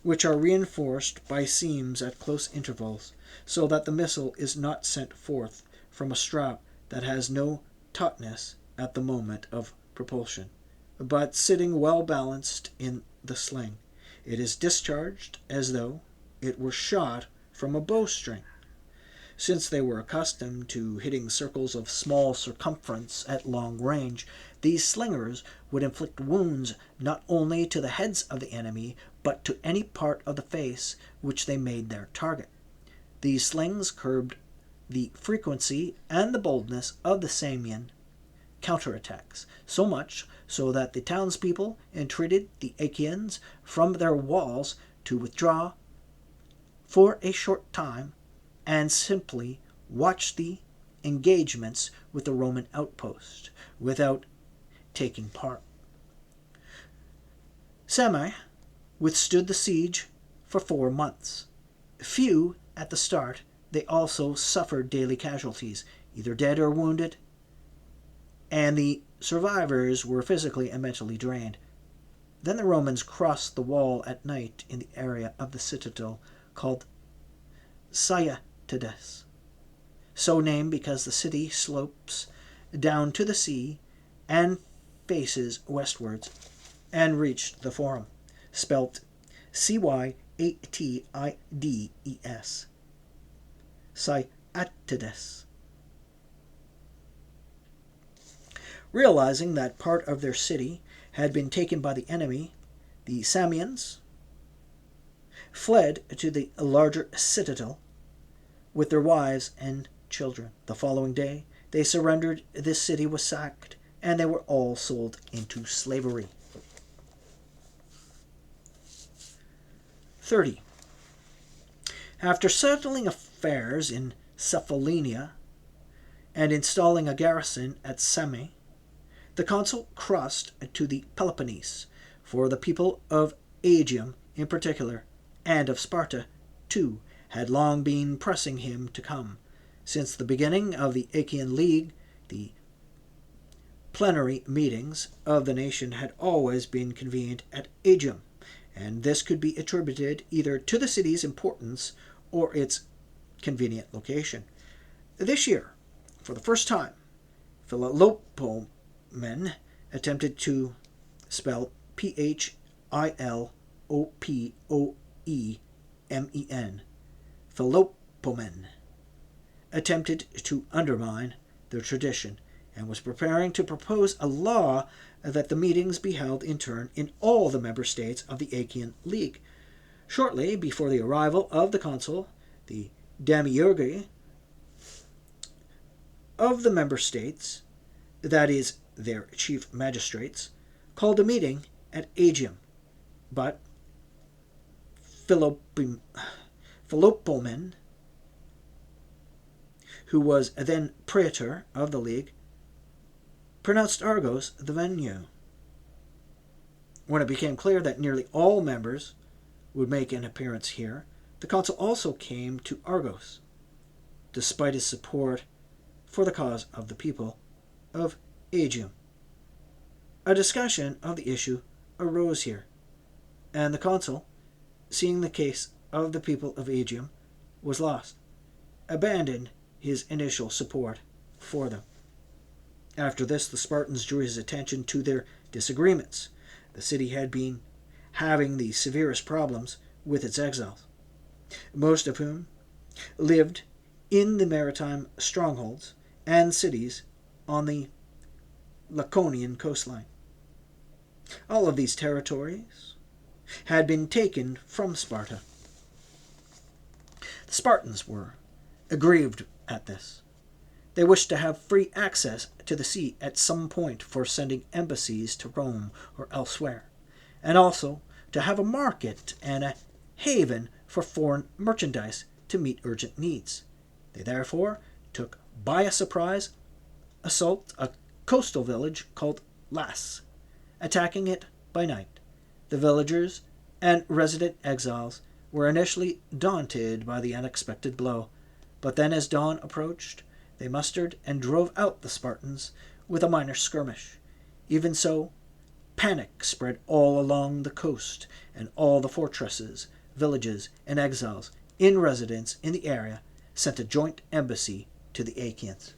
which are reinforced by seams at close intervals, so that the missile is not sent forth from a strap that has no tautness at the moment of propulsion, but sitting well balanced in the sling. It is discharged as though it were shot from a bowstring. Since they were accustomed to hitting circles of small circumference at long range, these slingers would inflict wounds not only to the heads of the enemy, but to any part of the face which they made their target. These slings curbed the frequency and the boldness of the Samian counterattacks, so much so that the townspeople entreated the Achaeans from their walls to withdraw for a short time and simply watch the engagements with the Roman outpost without taking part. Same withstood the siege for 4 months. Few at the start, they also suffered daily casualties, either dead or wounded, and the survivors were physically and mentally drained. Then the Romans crossed the wall at night in the area of the citadel called Saya Attides, so named because the city slopes down to the sea and faces westwards, and reached the Forum, spelt Cyatides, Cyatides. Realizing that part of their city had been taken by the enemy, the Samians fled to the larger citadel with their wives and children. The following day, they surrendered, this city was sacked, and they were all sold into slavery. 30. After settling affairs in Cephallenia and installing a garrison at Same, the consul crossed to the Peloponnese, for the people of Aegium in particular, and of Sparta too, had long been pressing him to come. Since the beginning of the Achaean League, the plenary meetings of the nation had always been convened at Aegium, and this could be attributed either to the city's importance or its convenient location. This year, for the first time, Philopomen attempted to spell Philopoemen, Philopomen, attempted to undermine their tradition, and was preparing to propose a law that the meetings be held in turn in all the member states of the Achaean League. Shortly before the arrival of the consul, the demiurgi of the member states, that is, their chief magistrates, called a meeting at Aegium, but Philopomen, who was then praetor of the league, pronounced Argos the venue. When it became clear that nearly all members would make an appearance here, the consul also came to Argos, despite his support for the cause of the people of Aegium. A discussion of the issue arose here, and the consul, seeing the case of the people of Aegium was lost, abandoned his initial support for them. After this, the Spartans drew his attention to their disagreements. The city had been having the severest problems with its exiles, most of whom lived in the maritime strongholds and cities on the Laconian coastline. All of these territories had been taken from Sparta. The Spartans were aggrieved at this. They wished to have free access to the sea at some point for sending embassies to Rome or elsewhere, and also to have a market and a haven for foreign merchandise to meet urgent needs. They therefore took by a surprise assault a coastal village called Las, attacking it by night. The villagers and resident exiles were initially daunted by the unexpected blow, but then as dawn approached, they mustered and drove out the Spartans with a minor skirmish. Even so, panic spread all along the coast, and all the fortresses, villages, and exiles in residence in the area sent a joint embassy to the Achaeans.